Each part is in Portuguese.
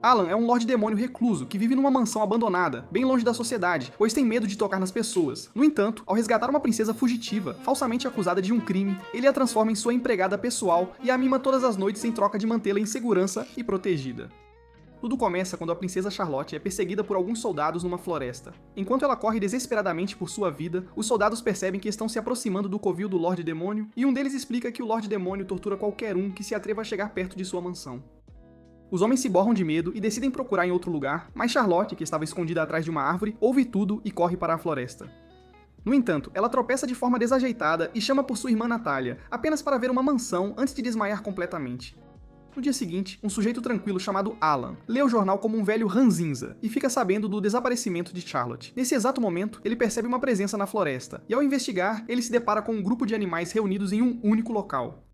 Alan é um Lorde Demônio recluso que vive numa mansão abandonada, bem longe da sociedade, pois tem medo de tocar nas pessoas. No entanto, ao resgatar uma princesa fugitiva, falsamente acusada de um crime, ele a transforma em sua empregada pessoal e a mima todas as noites em troca de mantê-la em segurança e protegida. Tudo começa quando a princesa Charlotte é perseguida por alguns soldados numa floresta. Enquanto ela corre desesperadamente por sua vida, os soldados percebem que estão se aproximando do covil do Lorde Demônio e um deles explica que o Lorde Demônio tortura qualquer um que se atreva a chegar perto de sua mansão. Os homens se borram de medo e decidem procurar em outro lugar, mas Charlotte, que estava escondida atrás de uma árvore, ouve tudo e corre para a floresta. No entanto, ela tropeça de forma desajeitada e chama por sua irmã Natalia, apenas para ver uma mansão antes de desmaiar completamente. No dia seguinte, um sujeito tranquilo chamado Alan lê o jornal como um velho ranzinza e fica sabendo do desaparecimento de Charlotte. Nesse exato momento, ele percebe uma presença na floresta, e ao investigar, ele se depara com um grupo de animais reunidos em um único local.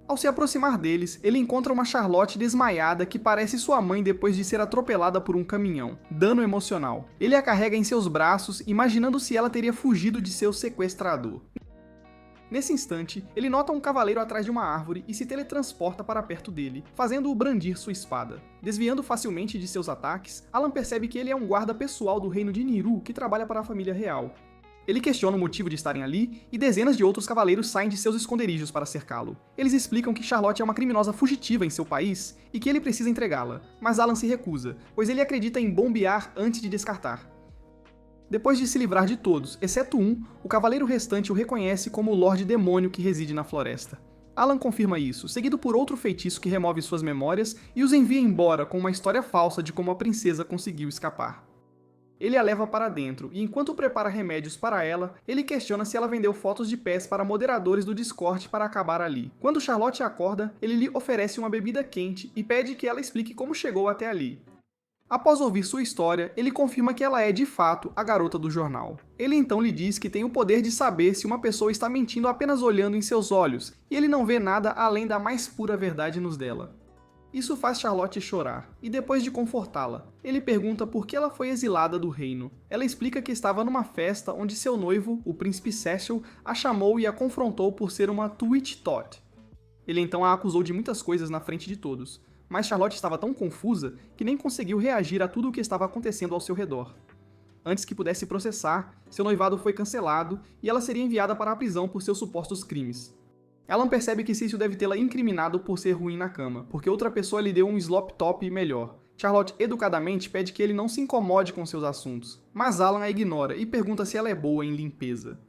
Ao se aproximar deles, ele encontra uma Charlotte desmaiada que parece sua mãe depois de ser atropelada por um caminhão. Dano emocional. Ele a carrega em seus braços, imaginando se ela teria fugido de seu sequestrador. Nesse instante, ele nota um cavaleiro atrás de uma árvore e se teletransporta para perto dele, fazendo-o brandir sua espada. Desviando facilmente de seus ataques, Alan percebe que ele é um guarda pessoal do reino de Niru que trabalha para a família real. Ele questiona o motivo de estarem ali, e dezenas de outros cavaleiros saem de seus esconderijos para cercá-lo. Eles explicam que Charlotte é uma criminosa fugitiva em seu país e que ele precisa entregá-la, mas Alan se recusa, pois ele acredita em bombear antes de descartar. Depois de se livrar de todos, exceto um, o cavaleiro restante o reconhece como o Lorde Demônio que reside na floresta. Alan confirma isso, seguido por outro feitiço que remove suas memórias e os envia embora com uma história falsa de como a princesa conseguiu escapar. Ele a leva para dentro, e enquanto prepara remédios para ela, ele questiona se ela vendeu fotos de pés para moderadores do Discord para acabar ali. Quando Charlotte acorda, ele lhe oferece uma bebida quente e pede que ela explique como chegou até ali. Após ouvir sua história, ele confirma que ela é de fato a garota do jornal. Ele então lhe diz que tem o poder de saber se uma pessoa está mentindo apenas olhando em seus olhos, e ele não vê nada além da mais pura verdade nos dela. Isso faz Charlotte chorar, e depois de confortá-la, ele pergunta por que ela foi exilada do reino. Ela explica que estava numa festa onde seu noivo, o príncipe Cecil, a chamou e a confrontou por ser uma Twitch Tot. Ele então a acusou de muitas coisas na frente de todos, mas Charlotte estava tão confusa que nem conseguiu reagir a tudo o que estava acontecendo ao seu redor. Antes que pudesse processar, seu noivado foi cancelado e ela seria enviada para a prisão por seus supostos crimes. Alan percebe que Cecil deve tê-la incriminado por ser ruim na cama, porque outra pessoa lhe deu um slop top melhor. Charlotte educadamente pede que ele não se incomode com seus assuntos, mas Alan a ignora e pergunta se ela é boa em limpeza.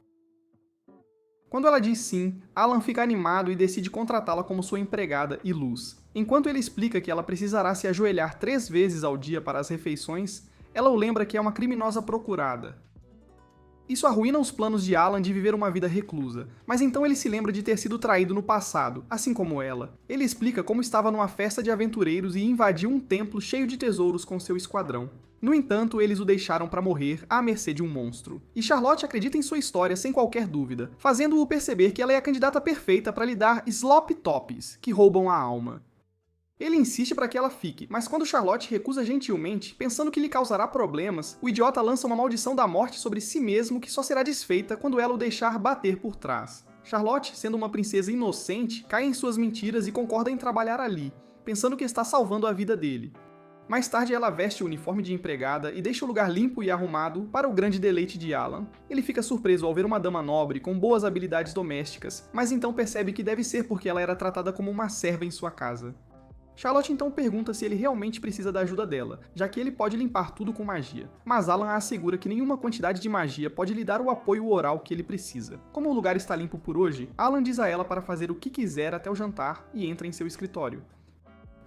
Quando ela diz sim, Alan fica animado e decide contratá-la como sua empregada e luz. Enquanto ele explica que ela precisará se ajoelhar 3 vezes ao dia para as refeições, ela o lembra que é uma criminosa procurada. Isso arruína os planos de Alan de viver uma vida reclusa, mas então ele se lembra de ter sido traído no passado, assim como ela. Ele explica como estava numa festa de aventureiros e invadiu um templo cheio de tesouros com seu esquadrão. No entanto, eles o deixaram para morrer à mercê de um monstro. E Charlotte acredita em sua história sem qualquer dúvida, fazendo-o perceber que ela é a candidata perfeita para lhe dar slop tops, que roubam a alma. Ele insiste para que ela fique, mas quando Charlotte recusa gentilmente, pensando que lhe causará problemas, o idiota lança uma maldição da morte sobre si mesmo que só será desfeita quando ela o deixar bater por trás. Charlotte, sendo uma princesa inocente, cai em suas mentiras e concorda em trabalhar ali, pensando que está salvando a vida dele. Mais tarde ela veste o uniforme de empregada e deixa o lugar limpo e arrumado para o grande deleite de Alan. Ele fica surpreso ao ver uma dama nobre com boas habilidades domésticas, mas então percebe que deve ser porque ela era tratada como uma serva em sua casa. Charlotte então pergunta se ele realmente precisa da ajuda dela, já que ele pode limpar tudo com magia. Mas Alan a assegura que nenhuma quantidade de magia pode lhe dar o apoio oral que ele precisa. Como o lugar está limpo por hoje, Alan diz a ela para fazer o que quiser até o jantar e entra em seu escritório.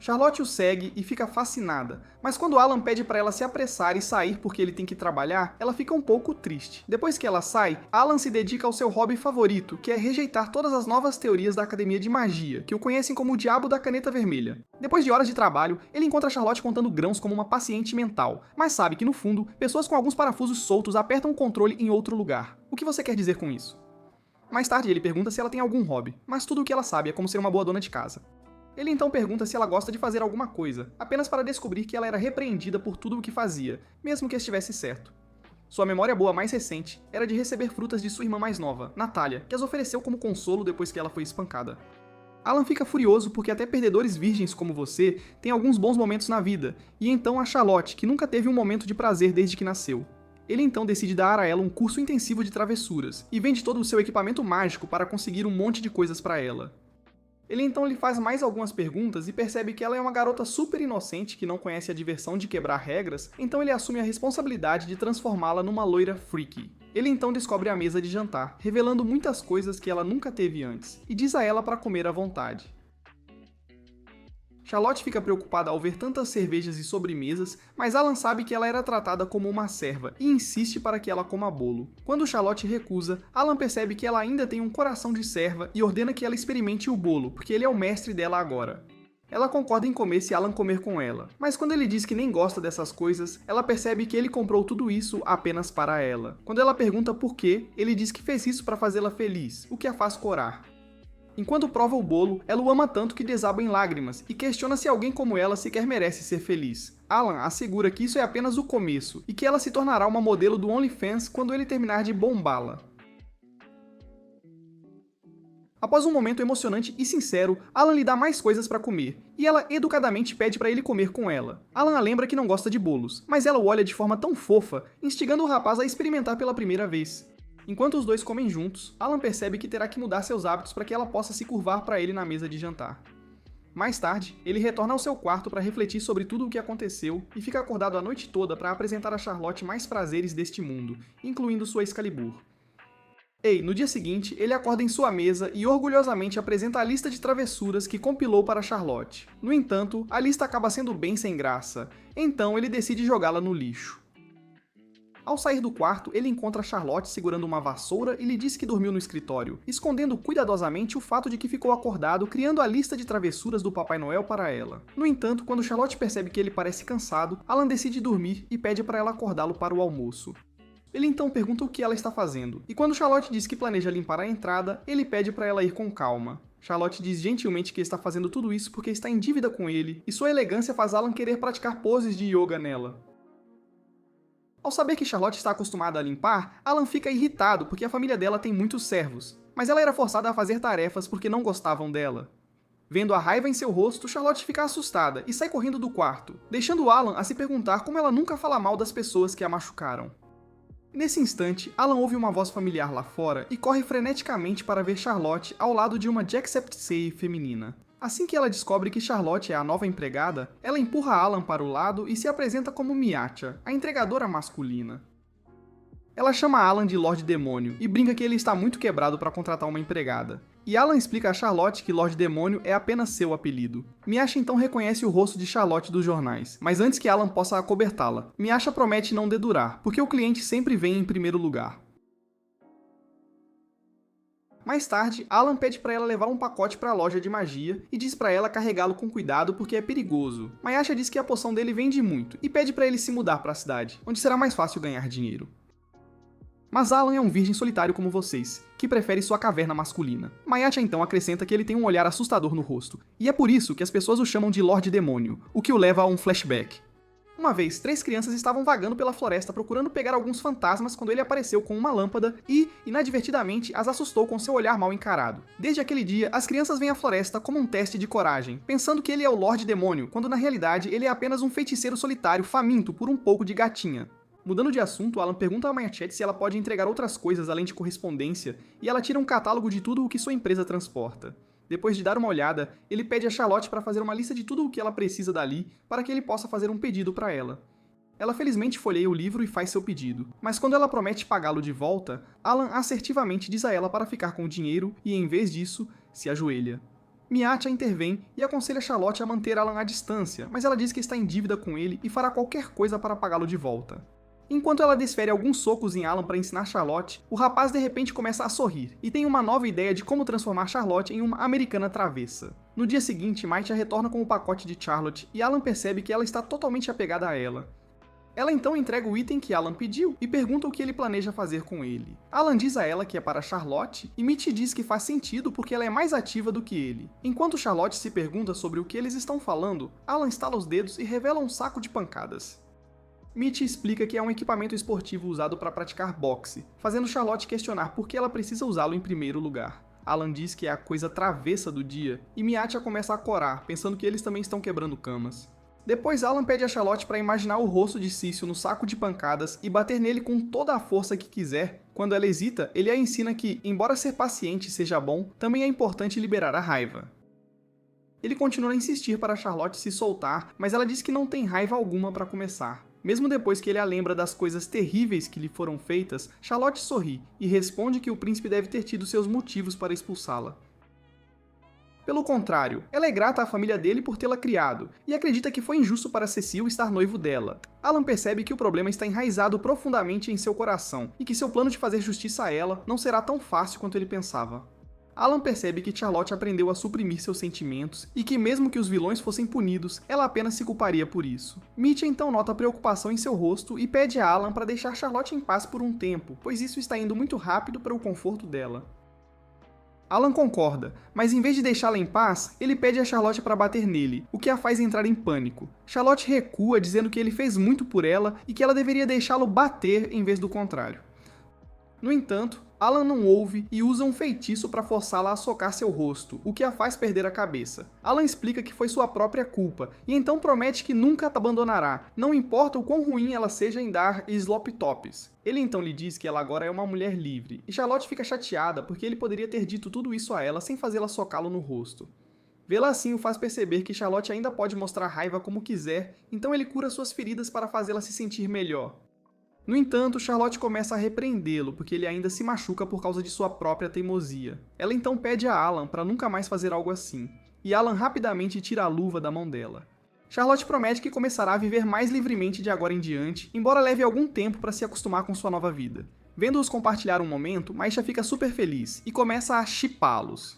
Charlotte o segue e fica fascinada, mas quando Alan pede para ela se apressar e sair porque ele tem que trabalhar, ela fica um pouco triste. Depois que ela sai, Alan se dedica ao seu hobby favorito, que é rejeitar todas as novas teorias da Academia de Magia, que o conhecem como o Diabo da Caneta Vermelha. Depois de horas de trabalho, ele encontra Charlotte contando grãos como uma paciente mental, mas sabe que no fundo, pessoas com alguns parafusos soltos apertam o controle em outro lugar. O que você quer dizer com isso? Mais tarde ele pergunta se ela tem algum hobby, mas tudo o que ela sabe é como ser uma boa dona de casa. Ele então pergunta se ela gosta de fazer alguma coisa, apenas para descobrir que ela era repreendida por tudo o que fazia, mesmo que estivesse certo. Sua memória boa mais recente era de receber frutas de sua irmã mais nova, Natalia, que as ofereceu como consolo depois que ela foi espancada. Alan fica furioso porque até perdedores virgens como você têm alguns bons momentos na vida, e então a Charlotte, que nunca teve um momento de prazer desde que nasceu. Ele então decide dar a ela um curso intensivo de travessuras, e vende todo o seu equipamento mágico para conseguir um monte de coisas para ela. Ele então lhe faz mais algumas perguntas e percebe que ela é uma garota super inocente que não conhece a diversão de quebrar regras, então ele assume a responsabilidade de transformá-la numa loira freaky. Ele então descobre a mesa de jantar, revelando muitas coisas que ela nunca teve antes, e diz a ela para comer à vontade. Charlotte fica preocupada ao ver tantas cervejas e sobremesas, mas Alan sabe que ela era tratada como uma serva e insiste para que ela coma bolo. Quando Charlotte recusa, Alan percebe que ela ainda tem um coração de serva e ordena que ela experimente o bolo, porque ele é o mestre dela agora. Ela concorda em comer se Alan comer com ela, mas quando ele diz que nem gosta dessas coisas, ela percebe que ele comprou tudo isso apenas para ela. Quando ela pergunta por quê, ele diz que fez isso para fazê-la feliz, o que a faz corar. Enquanto prova o bolo, ela o ama tanto que desaba em lágrimas e questiona se alguém como ela sequer merece ser feliz. Alan assegura que isso é apenas o começo e que ela se tornará uma modelo do OnlyFans quando ele terminar de bombá-la. Após um momento emocionante e sincero, Alan lhe dá mais coisas para comer, e ela educadamente pede para ele comer com ela. Alan a lembra que não gosta de bolos, mas ela o olha de forma tão fofa, instigando o rapaz a experimentar pela primeira vez. Enquanto os dois comem juntos, Alan percebe que terá que mudar seus hábitos para que ela possa se curvar para ele na mesa de jantar. Mais tarde, ele retorna ao seu quarto para refletir sobre tudo o que aconteceu e fica acordado a noite toda para apresentar a Charlotte mais prazeres deste mundo, incluindo sua Excalibur. No dia seguinte, ele acorda em sua mesa e orgulhosamente apresenta a lista de travessuras que compilou para Charlotte. No entanto, a lista acaba sendo bem sem graça, então ele decide jogá-la no lixo. Ao sair do quarto, ele encontra Charlotte segurando uma vassoura e lhe diz que dormiu no escritório, escondendo cuidadosamente o fato de que ficou acordado criando a lista de travessuras do Papai Noel para ela. No entanto, quando Charlotte percebe que ele parece cansado, Alan decide dormir e pede para ela acordá-lo para o almoço. Ele então pergunta o que ela está fazendo, e quando Charlotte diz que planeja limpar a entrada, ele pede para ela ir com calma. Charlotte diz gentilmente que está fazendo tudo isso porque está em dívida com ele, e sua elegância faz Alan querer praticar poses de yoga nela. Ao saber que Charlotte está acostumada a limpar, Alan fica irritado porque a família dela tem muitos servos, mas ela era forçada a fazer tarefas porque não gostavam dela. Vendo a raiva em seu rosto, Charlotte fica assustada e sai correndo do quarto, deixando Alan a se perguntar como ela nunca fala mal das pessoas que a machucaram. Nesse instante, Alan ouve uma voz familiar lá fora e corre freneticamente para ver Charlotte ao lado de uma Jacksepticeye feminina. Assim que ela descobre que Charlotte é a nova empregada, ela empurra Alan para o lado e se apresenta como Miacha, a entregadora masculina. Ela chama Alan de Lorde Demônio e brinca que ele está muito quebrado para contratar uma empregada. E Alan explica a Charlotte que Lorde Demônio é apenas seu apelido. Miacha então reconhece o rosto de Charlotte dos jornais, mas antes que Alan possa acobertá-la, Miacha promete não dedurar, porque o cliente sempre vem em primeiro lugar. Mais tarde, Alan pede para ela levar um pacote para a loja de magia e diz para ela carregá-lo com cuidado porque é perigoso. Miacha diz que a poção dele vende muito e pede para ele se mudar para a cidade, onde será mais fácil ganhar dinheiro. Mas Alan é um virgem solitário como vocês, que prefere sua caverna masculina. Miacha então acrescenta que ele tem um olhar assustador no rosto, e é por isso que as pessoas o chamam de Lorde Demônio, o que o leva a um flashback. Uma vez, 3 crianças estavam vagando pela floresta procurando pegar alguns fantasmas quando ele apareceu com uma lâmpada e, inadvertidamente, as assustou com seu olhar mal encarado. Desde aquele dia, as crianças veem a floresta como um teste de coragem, pensando que ele é o Lorde Demônio, quando na realidade ele é apenas um feiticeiro solitário faminto por um pouco de gatinha. Mudando de assunto, Alan pergunta a Machete se ela pode entregar outras coisas além de correspondência, e ela tira um catálogo de tudo o que sua empresa transporta. Depois de dar uma olhada, ele pede a Charlotte para fazer uma lista de tudo o que ela precisa dali para que ele possa fazer um pedido para ela. Ela felizmente folheia o livro e faz seu pedido, mas quando ela promete pagá-lo de volta, Alan assertivamente diz a ela para ficar com o dinheiro e, em vez disso, se ajoelha. Miacha intervém e aconselha Charlotte a manter Alan à distância, mas ela diz que está em dívida com ele e fará qualquer coisa para pagá-lo de volta. Enquanto ela desfere alguns socos em Alan para ensinar Charlotte, o rapaz de repente começa a sorrir e tem uma nova ideia de como transformar Charlotte em uma americana travessa. No dia seguinte, Miacha retorna com o pacote de Charlotte e Alan percebe que ela está totalmente apegada a ela. Ela então entrega o item que Alan pediu e pergunta o que ele planeja fazer com ele. Alan diz a ela que é para Charlotte e Mitch diz que faz sentido porque ela é mais ativa do que ele. Enquanto Charlotte se pergunta sobre o que eles estão falando, Alan estala os dedos e revela um saco de pancadas. Mitch explica que é um equipamento esportivo usado para praticar boxe, fazendo Charlotte questionar por que ela precisa usá-lo em primeiro lugar. Alan diz que é a coisa travessa do dia, e Miatia começa a corar, pensando que eles também estão quebrando camas. Depois Alan pede a Charlotte para imaginar o rosto de Cício no saco de pancadas e bater nele com toda a força que quiser. Quando ela hesita, ele a ensina que, embora ser paciente seja bom, também é importante liberar a raiva. Ele continua a insistir para Charlotte se soltar, mas ela diz que não tem raiva alguma para começar. Mesmo depois que ele a lembra das coisas terríveis que lhe foram feitas, Charlotte sorri e responde que o príncipe deve ter tido seus motivos para expulsá-la. Pelo contrário, ela é grata à família dele por tê-la criado, e acredita que foi injusto para Cecil estar noivo dela. Alan percebe que o problema está enraizado profundamente em seu coração, e que seu plano de fazer justiça a ela não será tão fácil quanto ele pensava. Alan percebe que Charlotte aprendeu a suprimir seus sentimentos, e que mesmo que os vilões fossem punidos, ela apenas se culparia por isso. Mitya então nota a preocupação em seu rosto e pede a Alan para deixar Charlotte em paz por um tempo, pois isso está indo muito rápido para o conforto dela. Alan concorda, mas em vez de deixá-la em paz, ele pede a Charlotte para bater nele, o que a faz entrar em pânico. Charlotte recua, dizendo que ele fez muito por ela e que ela deveria deixá-lo bater em vez do contrário. No entanto, Alan não ouve e usa um feitiço para forçá-la a socar seu rosto, o que a faz perder a cabeça. Alan explica que foi sua própria culpa, e então promete que nunca a abandonará, não importa o quão ruim ela seja em dar slop-tops. Ele então lhe diz que ela agora é uma mulher livre, e Charlotte fica chateada porque ele poderia ter dito tudo isso a ela sem fazê-la socá-lo no rosto. Vê-la assim o faz perceber que Charlotte ainda pode mostrar raiva como quiser, então ele cura suas feridas para fazê-la se sentir melhor. No entanto, Charlotte começa a repreendê-lo, porque ele ainda se machuca por causa de sua própria teimosia. Ela então pede a Alan para nunca mais fazer algo assim, e Alan rapidamente tira a luva da mão dela. Charlotte promete que começará a viver mais livremente de agora em diante, embora leve algum tempo para se acostumar com sua nova vida. Vendo-os compartilhar um momento, Maisha fica super feliz e começa a shippá-los.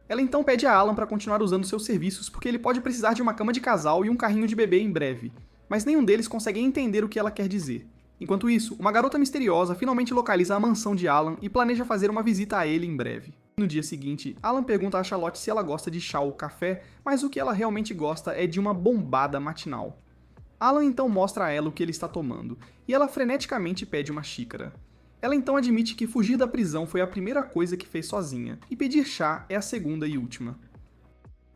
Ela então pede a Alan para continuar usando seus serviços, porque ele pode precisar de uma cama de casal e um carrinho de bebê em breve, mas nenhum deles consegue entender o que ela quer dizer. Enquanto isso, uma garota misteriosa finalmente localiza a mansão de Alan e planeja fazer uma visita a ele em breve. No dia seguinte, Alan pergunta a Charlotte se ela gosta de chá ou café, mas o que ela realmente gosta é de uma bombada matinal. Alan então mostra a ela o que ele está tomando, e ela freneticamente pede uma xícara. Ela então admite que fugir da prisão foi a primeira coisa que fez sozinha, e pedir chá é a segunda e última.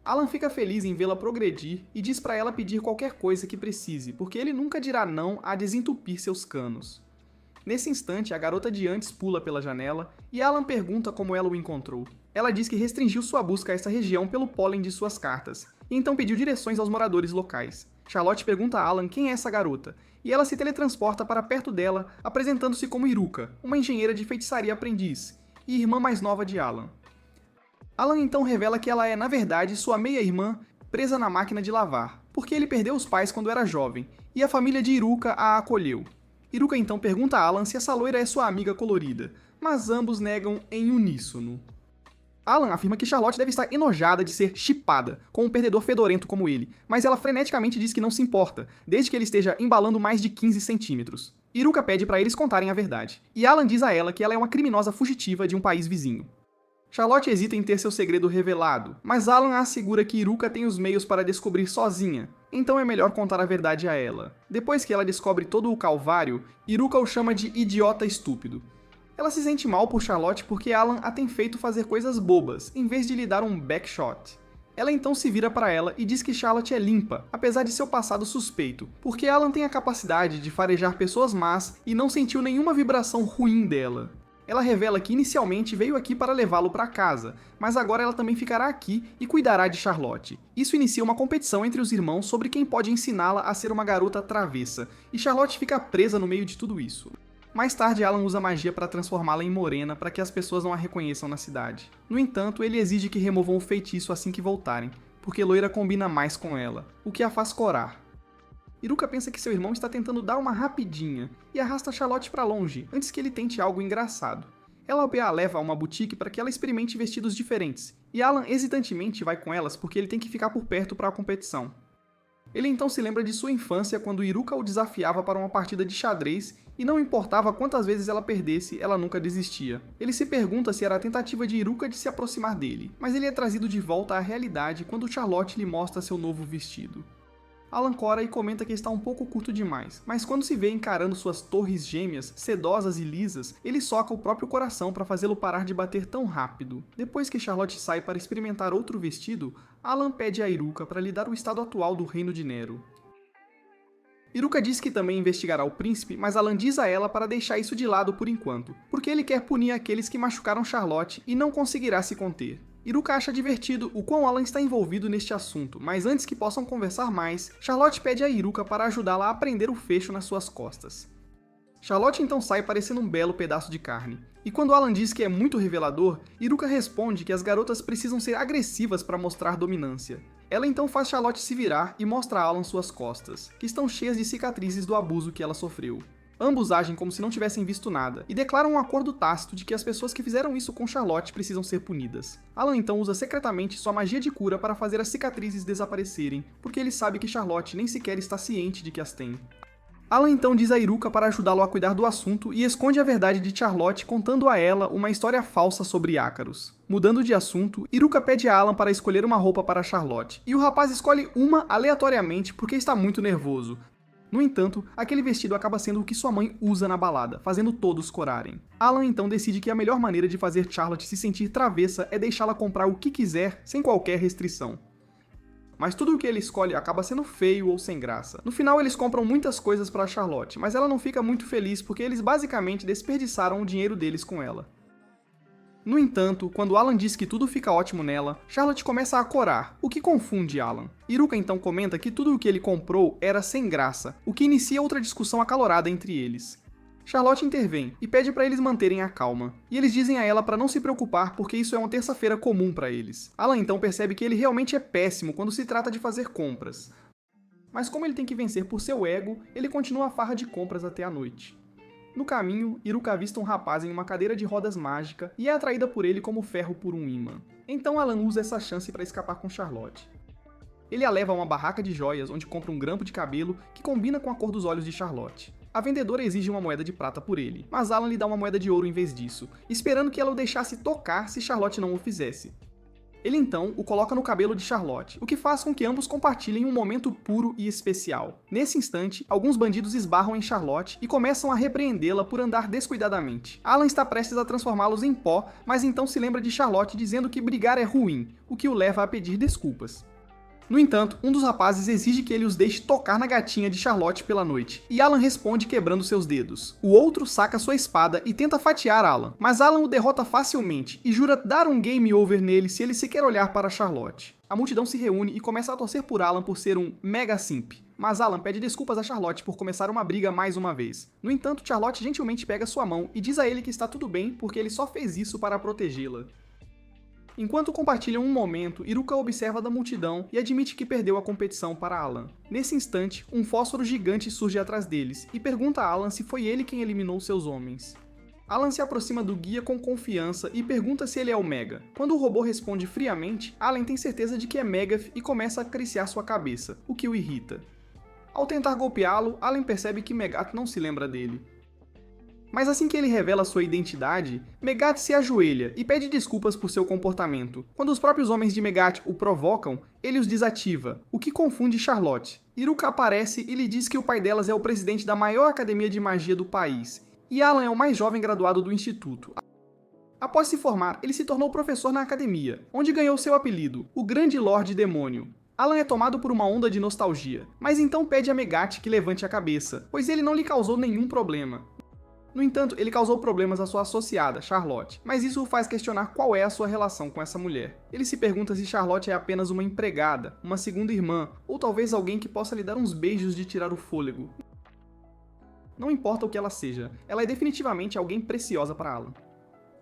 Alan fica feliz em vê-la progredir e diz para ela pedir qualquer coisa que precise, porque ele nunca dirá não a desentupir seus canos. Nesse instante, a garota de antes pula pela janela e Alan pergunta como ela o encontrou. Ela diz que restringiu sua busca a essa região pelo pólen de suas cartas, e então pediu direções aos moradores locais. Charlotte pergunta a Alan quem é essa garota, e ela se teletransporta para perto dela, apresentando-se como Iruka, uma engenheira de feitiçaria aprendiz, e irmã mais nova de Alan. Alan então revela que ela é, na verdade, sua meia-irmã presa na máquina de lavar, porque ele perdeu os pais quando era jovem, e a família de Iruka a acolheu. Iruka então pergunta a Alan se essa loira é sua amiga colorida, mas ambos negam em uníssono. Alan afirma que Charlotte deve estar enojada de ser shippada com um perdedor fedorento como ele, mas ela freneticamente diz que não se importa, desde que ele esteja embalando mais de 15 centímetros. Iruka pede para eles contarem a verdade, e Alan diz a ela que ela é uma criminosa fugitiva de um país vizinho. Charlotte hesita em ter seu segredo revelado, mas Alan assegura que Iruka tem os meios para descobrir sozinha, então é melhor contar a verdade a ela. Depois que ela descobre todo o calvário, Iruka o chama de idiota estúpido. Ela se sente mal por Charlotte porque Alan a tem feito fazer coisas bobas, em vez de lhe dar um backshot. Ela então se vira para ela e diz que Charlotte é limpa, apesar de seu passado suspeito, porque Alan tem a capacidade de farejar pessoas más e não sentiu nenhuma vibração ruim dela. Ela revela que inicialmente veio aqui para levá-lo para casa, mas agora ela também ficará aqui e cuidará de Charlotte. Isso inicia uma competição entre os irmãos sobre quem pode ensiná-la a ser uma garota travessa, e Charlotte fica presa no meio de tudo isso. Mais tarde, Alan usa magia para transformá-la em morena para que as pessoas não a reconheçam na cidade. No entanto, ele exige que removam o feitiço assim que voltarem, porque loira combina mais com ela, o que a faz corar. Iruka pensa que seu irmão está tentando dar uma rapidinha e arrasta Charlotte para longe antes que ele tente algo engraçado. Ela a leva a uma boutique para que ela experimente vestidos diferentes, e Alan hesitantemente vai com elas porque ele tem que ficar por perto para a competição. Ele então se lembra de sua infância quando Iruka o desafiava para uma partida de xadrez e não importava quantas vezes ela perdesse, ela nunca desistia. Ele se pergunta se era a tentativa de Iruka de se aproximar dele, mas ele é trazido de volta à realidade quando Charlotte lhe mostra seu novo vestido. Alan cora e comenta que está um pouco curto demais, mas quando se vê encarando suas torres gêmeas, sedosas e lisas, ele soca o próprio coração para fazê-lo parar de bater tão rápido. Depois que Charlotte sai para experimentar outro vestido, Alan pede a Iruka para lhe dar o estado atual do reino de Nero. Iruka diz que também investigará o príncipe, mas Alan diz a ela para deixar isso de lado por enquanto, porque ele quer punir aqueles que machucaram Charlotte e não conseguirá se conter. Iruka acha divertido o quão Alan está envolvido neste assunto, mas antes que possam conversar mais, Charlotte pede a Iruka para ajudá-la a prender o fecho nas suas costas. Charlotte então sai parecendo um belo pedaço de carne. E quando Alan diz que é muito revelador, Iruka responde que as garotas precisam ser agressivas para mostrar dominância. Ela então faz Charlotte se virar e mostra a Alan suas costas, que estão cheias de cicatrizes do abuso que ela sofreu. Ambos agem como se não tivessem visto nada, e declaram um acordo tácito de que as pessoas que fizeram isso com Charlotte precisam ser punidas. Alan então usa secretamente sua magia de cura para fazer as cicatrizes desaparecerem, porque ele sabe que Charlotte nem sequer está ciente de que as tem. Alan então diz a Iruka para ajudá-lo a cuidar do assunto e esconde a verdade de Charlotte contando a ela uma história falsa sobre ácaros. Mudando de assunto, Iruka pede a Alan para escolher uma roupa para Charlotte, e o rapaz escolhe uma aleatoriamente porque está muito nervoso. No entanto, aquele vestido acaba sendo o que sua mãe usa na balada, fazendo todos corarem. Alan então decide que a melhor maneira de fazer Charlotte se sentir travessa é deixá-la comprar o que quiser, sem qualquer restrição. Mas tudo o que ele escolhe acaba sendo feio ou sem graça. No final eles compram muitas coisas para Charlotte, mas ela não fica muito feliz porque eles basicamente desperdiçaram o dinheiro deles com ela. No entanto, quando Alan diz que tudo fica ótimo nela, Charlotte começa a corar, o que confunde Alan. Iruka então comenta que tudo o que ele comprou era sem graça, o que inicia outra discussão acalorada entre eles. Charlotte intervém e pede para eles manterem a calma, e eles dizem a ela para não se preocupar porque isso é uma terça-feira comum para eles. Alan então percebe que ele realmente é péssimo quando se trata de fazer compras. Mas como ele tem que vencer por seu ego, ele continua a farra de compras até a noite. No caminho, Iruka avista um rapaz em uma cadeira de rodas mágica e é atraída por ele como ferro por um ímã. Então Alan usa essa chance para escapar com Charlotte. Ele a leva a uma barraca de joias onde compra um grampo de cabelo que combina com a cor dos olhos de Charlotte. A vendedora exige uma moeda de prata por ele, mas Alan lhe dá uma moeda de ouro em vez disso, esperando que ela o deixasse tocar se Charlotte não o fizesse. Ele então o coloca no cabelo de Charlotte, o que faz com que ambos compartilhem um momento puro e especial. Nesse instante, alguns bandidos esbarram em Charlotte e começam a repreendê-la por andar descuidadamente. Alan está prestes a transformá-los em pó, mas então se lembra de Charlotte dizendo que brigar é ruim, o que o leva a pedir desculpas. No entanto, um dos rapazes exige que ele os deixe tocar na gatinha de Charlotte pela noite, e Alan responde quebrando seus dedos. O outro saca sua espada e tenta fatiar Alan, mas Alan o derrota facilmente e jura dar um game over nele se ele sequer olhar para Charlotte. A multidão se reúne e começa a torcer por Alan por ser um mega simp, mas Alan pede desculpas a Charlotte por começar uma briga mais uma vez. No entanto, Charlotte gentilmente pega sua mão e diz a ele que está tudo bem porque ele só fez isso para protegê-la. Enquanto compartilham um momento, Iruka observa da multidão e admite que perdeu a competição para Alan. Nesse instante, um fósforo gigante surge atrás deles e pergunta a Alan se foi ele quem eliminou seus homens. Alan se aproxima do guia com confiança e pergunta se ele é o Mega. Quando o robô responde friamente, Alan tem certeza de que é Megath e começa a acariciar sua cabeça, o que o irrita. Ao tentar golpeá-lo, Alan percebe que Megath não se lembra dele. Mas assim que ele revela sua identidade, Megath se ajoelha e pede desculpas por seu comportamento. Quando os próprios homens de Megath o provocam, ele os desativa, o que confunde Charlotte. Iruka aparece e lhe diz que o pai delas é o presidente da maior academia de magia do país, e Alan é o mais jovem graduado do instituto. Após se formar, ele se tornou professor na academia, onde ganhou seu apelido, o Grande Lorde Demônio. Alan é tomado por uma onda de nostalgia, mas então pede a Megath que levante a cabeça, pois ele não lhe causou nenhum problema. No entanto, ele causou problemas à sua associada, Charlotte, mas isso o faz questionar qual é a sua relação com essa mulher. Ele se pergunta se Charlotte é apenas uma empregada, uma segunda irmã, ou talvez alguém que possa lhe dar uns beijos de tirar o fôlego. Não importa o que ela seja, ela é definitivamente alguém preciosa para Alan.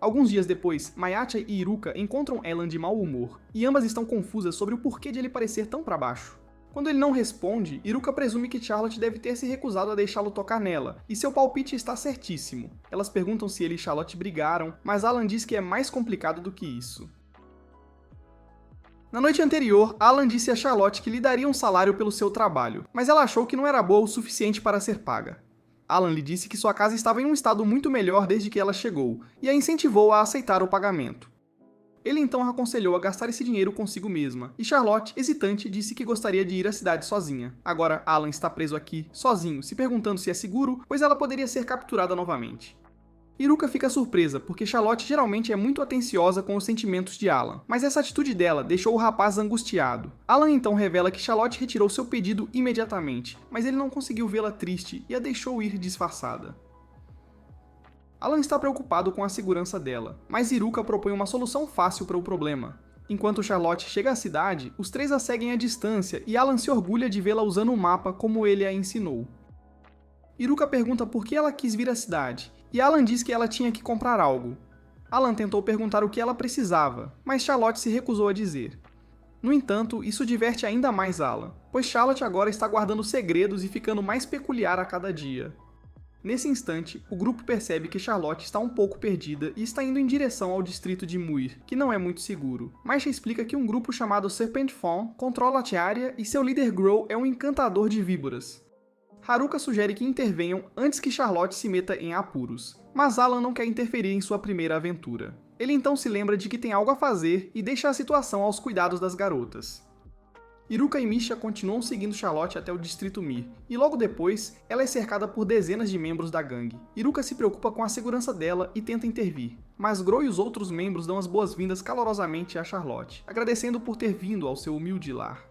Alguns dias depois, Mayate e Iruka encontram Alan de mau humor, e ambas estão confusas sobre o porquê de ele parecer tão para baixo. Quando ele não responde, Iruka presume que Charlotte deve ter se recusado a deixá-lo tocar nela, e seu palpite está certíssimo. Elas perguntam se ele e Charlotte brigaram, mas Alan diz que é mais complicado do que isso. Na noite anterior, Alan disse a Charlotte que lhe daria um salário pelo seu trabalho, mas ela achou que não era boa o suficiente para ser paga. Alan lhe disse que sua casa estava em um estado muito melhor desde que ela chegou, e a incentivou a aceitar o pagamento. Ele então a aconselhou a gastar esse dinheiro consigo mesma, e Charlotte, hesitante, disse que gostaria de ir à cidade sozinha. Agora, Alan está preso aqui, sozinho, se perguntando se é seguro, pois ela poderia ser capturada novamente. Iruka fica surpresa, porque Charlotte geralmente é muito atenciosa com os sentimentos de Alan, mas essa atitude dela deixou o rapaz angustiado. Alan então revela que Charlotte retirou seu pedido imediatamente, mas ele não conseguiu vê-la triste e a deixou ir disfarçada. Alan está preocupado com a segurança dela, mas Iruka propõe uma solução fácil para o problema. Enquanto Charlotte chega à cidade, os três a seguem à distância e Alan se orgulha de vê-la usando o mapa como ele a ensinou. Iruka pergunta por que ela quis vir à cidade, e Alan diz que ela tinha que comprar algo. Alan tentou perguntar o que ela precisava, mas Charlotte se recusou a dizer. No entanto, isso diverte ainda mais Alan, pois Charlotte agora está guardando segredos e ficando mais peculiar a cada dia. Nesse instante, o grupo percebe que Charlotte está um pouco perdida e está indo em direção ao distrito de Muir, que não é muito seguro. Maisha explica que um grupo chamado Serpent Fawn controla a área e seu líder Grow é um encantador de víboras. Haruka sugere que intervenham antes que Charlotte se meta em apuros, mas Alan não quer interferir em sua primeira aventura. Ele então se lembra de que tem algo a fazer e deixa a situação aos cuidados das garotas. Iruka e Misha continuam seguindo Charlotte até o distrito Mir, e logo depois, ela é cercada por dezenas de membros da gangue. Iruka se preocupa com a segurança dela e tenta intervir, mas Grow e os outros membros dão as boas-vindas calorosamente a Charlotte, agradecendo por ter vindo ao seu humilde lar.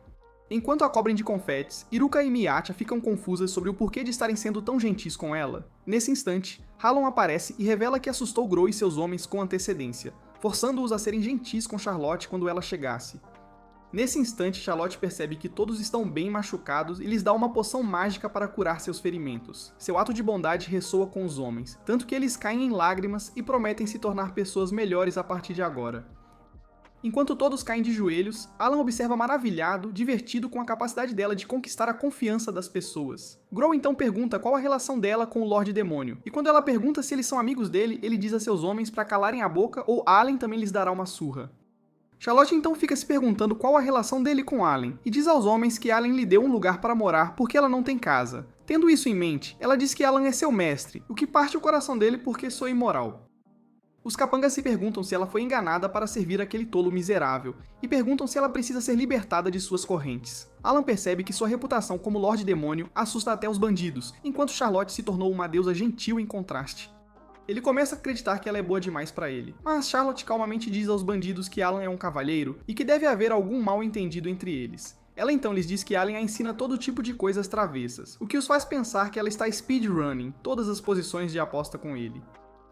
Enquanto a cobrem de confetes, Iruka e Miacha ficam confusas sobre o porquê de estarem sendo tão gentis com ela. Nesse instante, Halon aparece e revela que assustou Grow e seus homens com antecedência, forçando-os a serem gentis com Charlotte quando ela chegasse. Nesse instante, Charlotte percebe que todos estão bem machucados e lhes dá uma poção mágica para curar seus ferimentos. Seu ato de bondade ressoa com os homens, tanto que eles caem em lágrimas e prometem se tornar pessoas melhores a partir de agora. Enquanto todos caem de joelhos, Alan observa maravilhado, divertido com a capacidade dela de conquistar a confiança das pessoas. Grow então pergunta qual a relação dela com o Lorde Demônio, e quando ela pergunta se eles são amigos dele, ele diz a seus homens para calarem a boca ou Allen também lhes dará uma surra. Charlotte então fica se perguntando qual a relação dele com Allen, e diz aos homens que Allen lhe deu um lugar para morar porque ela não tem casa. Tendo isso em mente, ela diz que Alan é seu mestre, o que parte o coração dele porque sou imoral. Os capangas se perguntam se ela foi enganada para servir aquele tolo miserável, e perguntam se ela precisa ser libertada de suas correntes. Alan percebe que sua reputação como Lorde Demônio assusta até os bandidos, enquanto Charlotte se tornou uma deusa gentil em contraste. Ele começa a acreditar que ela é boa demais para ele, mas Charlotte calmamente diz aos bandidos que Alan é um cavalheiro e que deve haver algum mal entendido entre eles. Ela então lhes diz que Allen a ensina todo tipo de coisas travessas, o que os faz pensar que ela está speedrunning todas as posições de aposta com ele.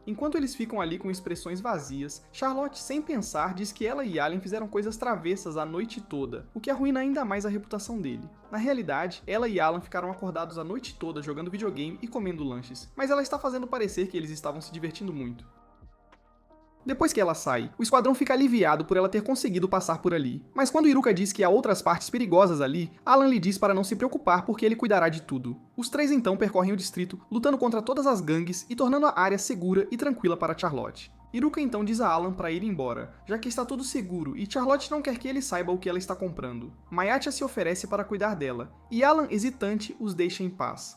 Enquanto eles ficam ali com expressões vazias, Charlotte, sem pensar, diz que ela e Allen fizeram coisas travessas a noite toda, o que arruína ainda mais a reputação dele. Na realidade, ela e Alan ficaram acordados a noite toda jogando videogame e comendo lanches, mas ela está fazendo parecer que eles estavam se divertindo muito. Depois que ela sai, o esquadrão fica aliviado por ela ter conseguido passar por ali. Mas quando Iruka diz que há outras partes perigosas ali, Alan lhe diz para não se preocupar porque ele cuidará de tudo. Os três então percorrem o distrito, lutando contra todas as gangues e tornando a área segura e tranquila para Charlotte. Iruka então diz a Alan para ir embora, já que está tudo seguro e Charlotte não quer que ele saiba o que ela está comprando. Mayatha se oferece para cuidar dela, e Alan, hesitante, os deixa em paz.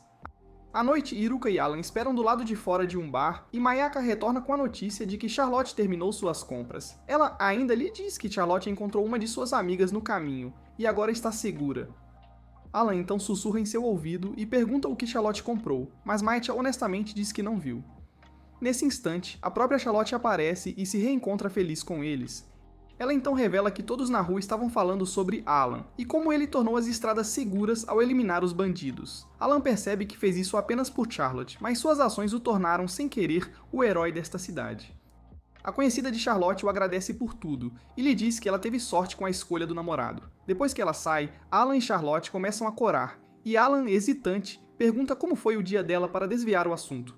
À noite, Iruka e Alan esperam do lado de fora de um bar e Mayaka retorna com a notícia de que Charlotte terminou suas compras. Ela ainda lhe diz que Charlotte encontrou uma de suas amigas no caminho e agora está segura. Alan então sussurra em seu ouvido e pergunta o que Charlotte comprou, mas Mayatha honestamente diz que não viu. Nesse instante, a própria Charlotte aparece e se reencontra feliz com eles. Ela então revela que todos na rua estavam falando sobre Alan, e como ele tornou as estradas seguras ao eliminar os bandidos. Alan percebe que fez isso apenas por Charlotte, mas suas ações o tornaram, sem querer, o herói desta cidade. A conhecida de Charlotte o agradece por tudo, e lhe diz que ela teve sorte com a escolha do namorado. Depois que ela sai, Alan e Charlotte começam a corar, e Alan, hesitante, pergunta como foi o dia dela para desviar o assunto.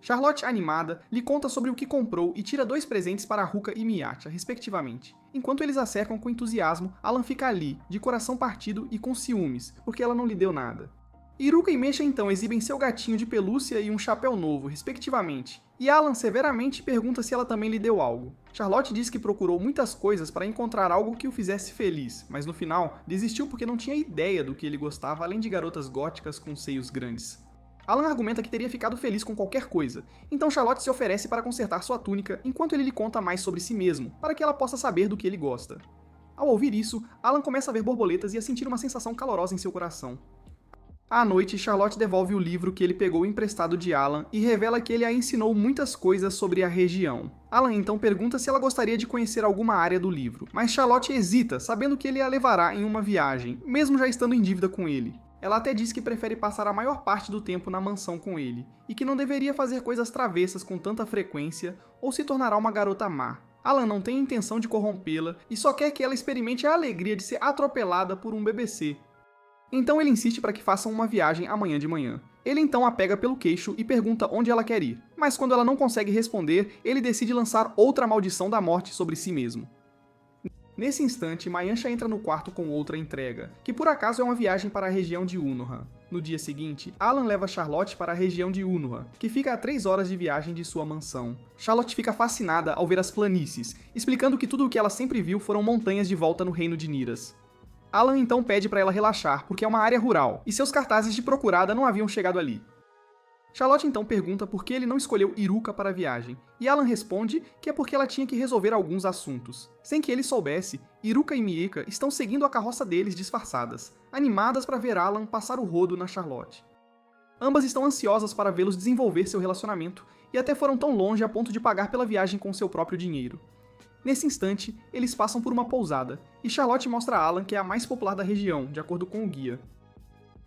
Charlotte, animada, lhe conta sobre o que comprou e tira 2 presentes para Ruka e Mayatha, respectivamente. Enquanto eles a cercam com entusiasmo, Alan fica ali, de coração partido e com ciúmes, porque ela não lhe deu nada. Iruka e Misha então exibem seu gatinho de pelúcia e um chapéu novo, respectivamente, e Alan severamente pergunta se ela também lhe deu algo. Charlotte diz que procurou muitas coisas para encontrar algo que o fizesse feliz, mas no final desistiu porque não tinha ideia do que ele gostava além de garotas góticas com seios grandes. Alan argumenta que teria ficado feliz com qualquer coisa, então Charlotte se oferece para consertar sua túnica enquanto ele lhe conta mais sobre si mesmo, para que ela possa saber do que ele gosta. Ao ouvir isso, Alan começa a ver borboletas e a sentir uma sensação calorosa em seu coração. À noite, Charlotte devolve o livro que ele pegou emprestado de Alan e revela que ele a ensinou muitas coisas sobre a região. Alan então pergunta se ela gostaria de conhecer alguma área do livro, mas Charlotte hesita, sabendo que ele a levará em uma viagem, mesmo já estando em dívida com ele. Ela até diz que prefere passar a maior parte do tempo na mansão com ele, e que não deveria fazer coisas travessas com tanta frequência ou se tornará uma garota má. Alan não tem intenção de corrompê-la e só quer que ela experimente a alegria de ser atropelada por um BBC. Então ele insiste para que façam uma viagem amanhã de manhã. Ele então a pega pelo queixo e pergunta onde ela quer ir, mas quando ela não consegue responder, ele decide lançar outra maldição da morte sobre si mesmo. Nesse instante, Mayasha entra no quarto com outra entrega, que por acaso é uma viagem para a região de Unoha. No dia seguinte, Alan leva Charlotte para a região de Unoha, que fica a 3 horas de viagem de sua mansão. Charlotte fica fascinada ao ver as planícies, explicando que tudo o que ela sempre viu foram montanhas de volta no reino de Niras. Alan então pede para ela relaxar, porque é uma área rural, e seus cartazes de procurada não haviam chegado ali. Charlotte então pergunta por que ele não escolheu Iruka para a viagem, e Alan responde que é porque ela tinha que resolver alguns assuntos. Sem que ele soubesse, Iruka e Mieka estão seguindo a carroça deles disfarçadas, animadas para ver Alan passar o rodo na Charlotte. Ambas estão ansiosas para vê-los desenvolver seu relacionamento, e até foram tão longe a ponto de pagar pela viagem com seu próprio dinheiro. Nesse instante, eles passam por uma pousada, e Charlotte mostra a Alan que é a mais popular da região, de acordo com o guia.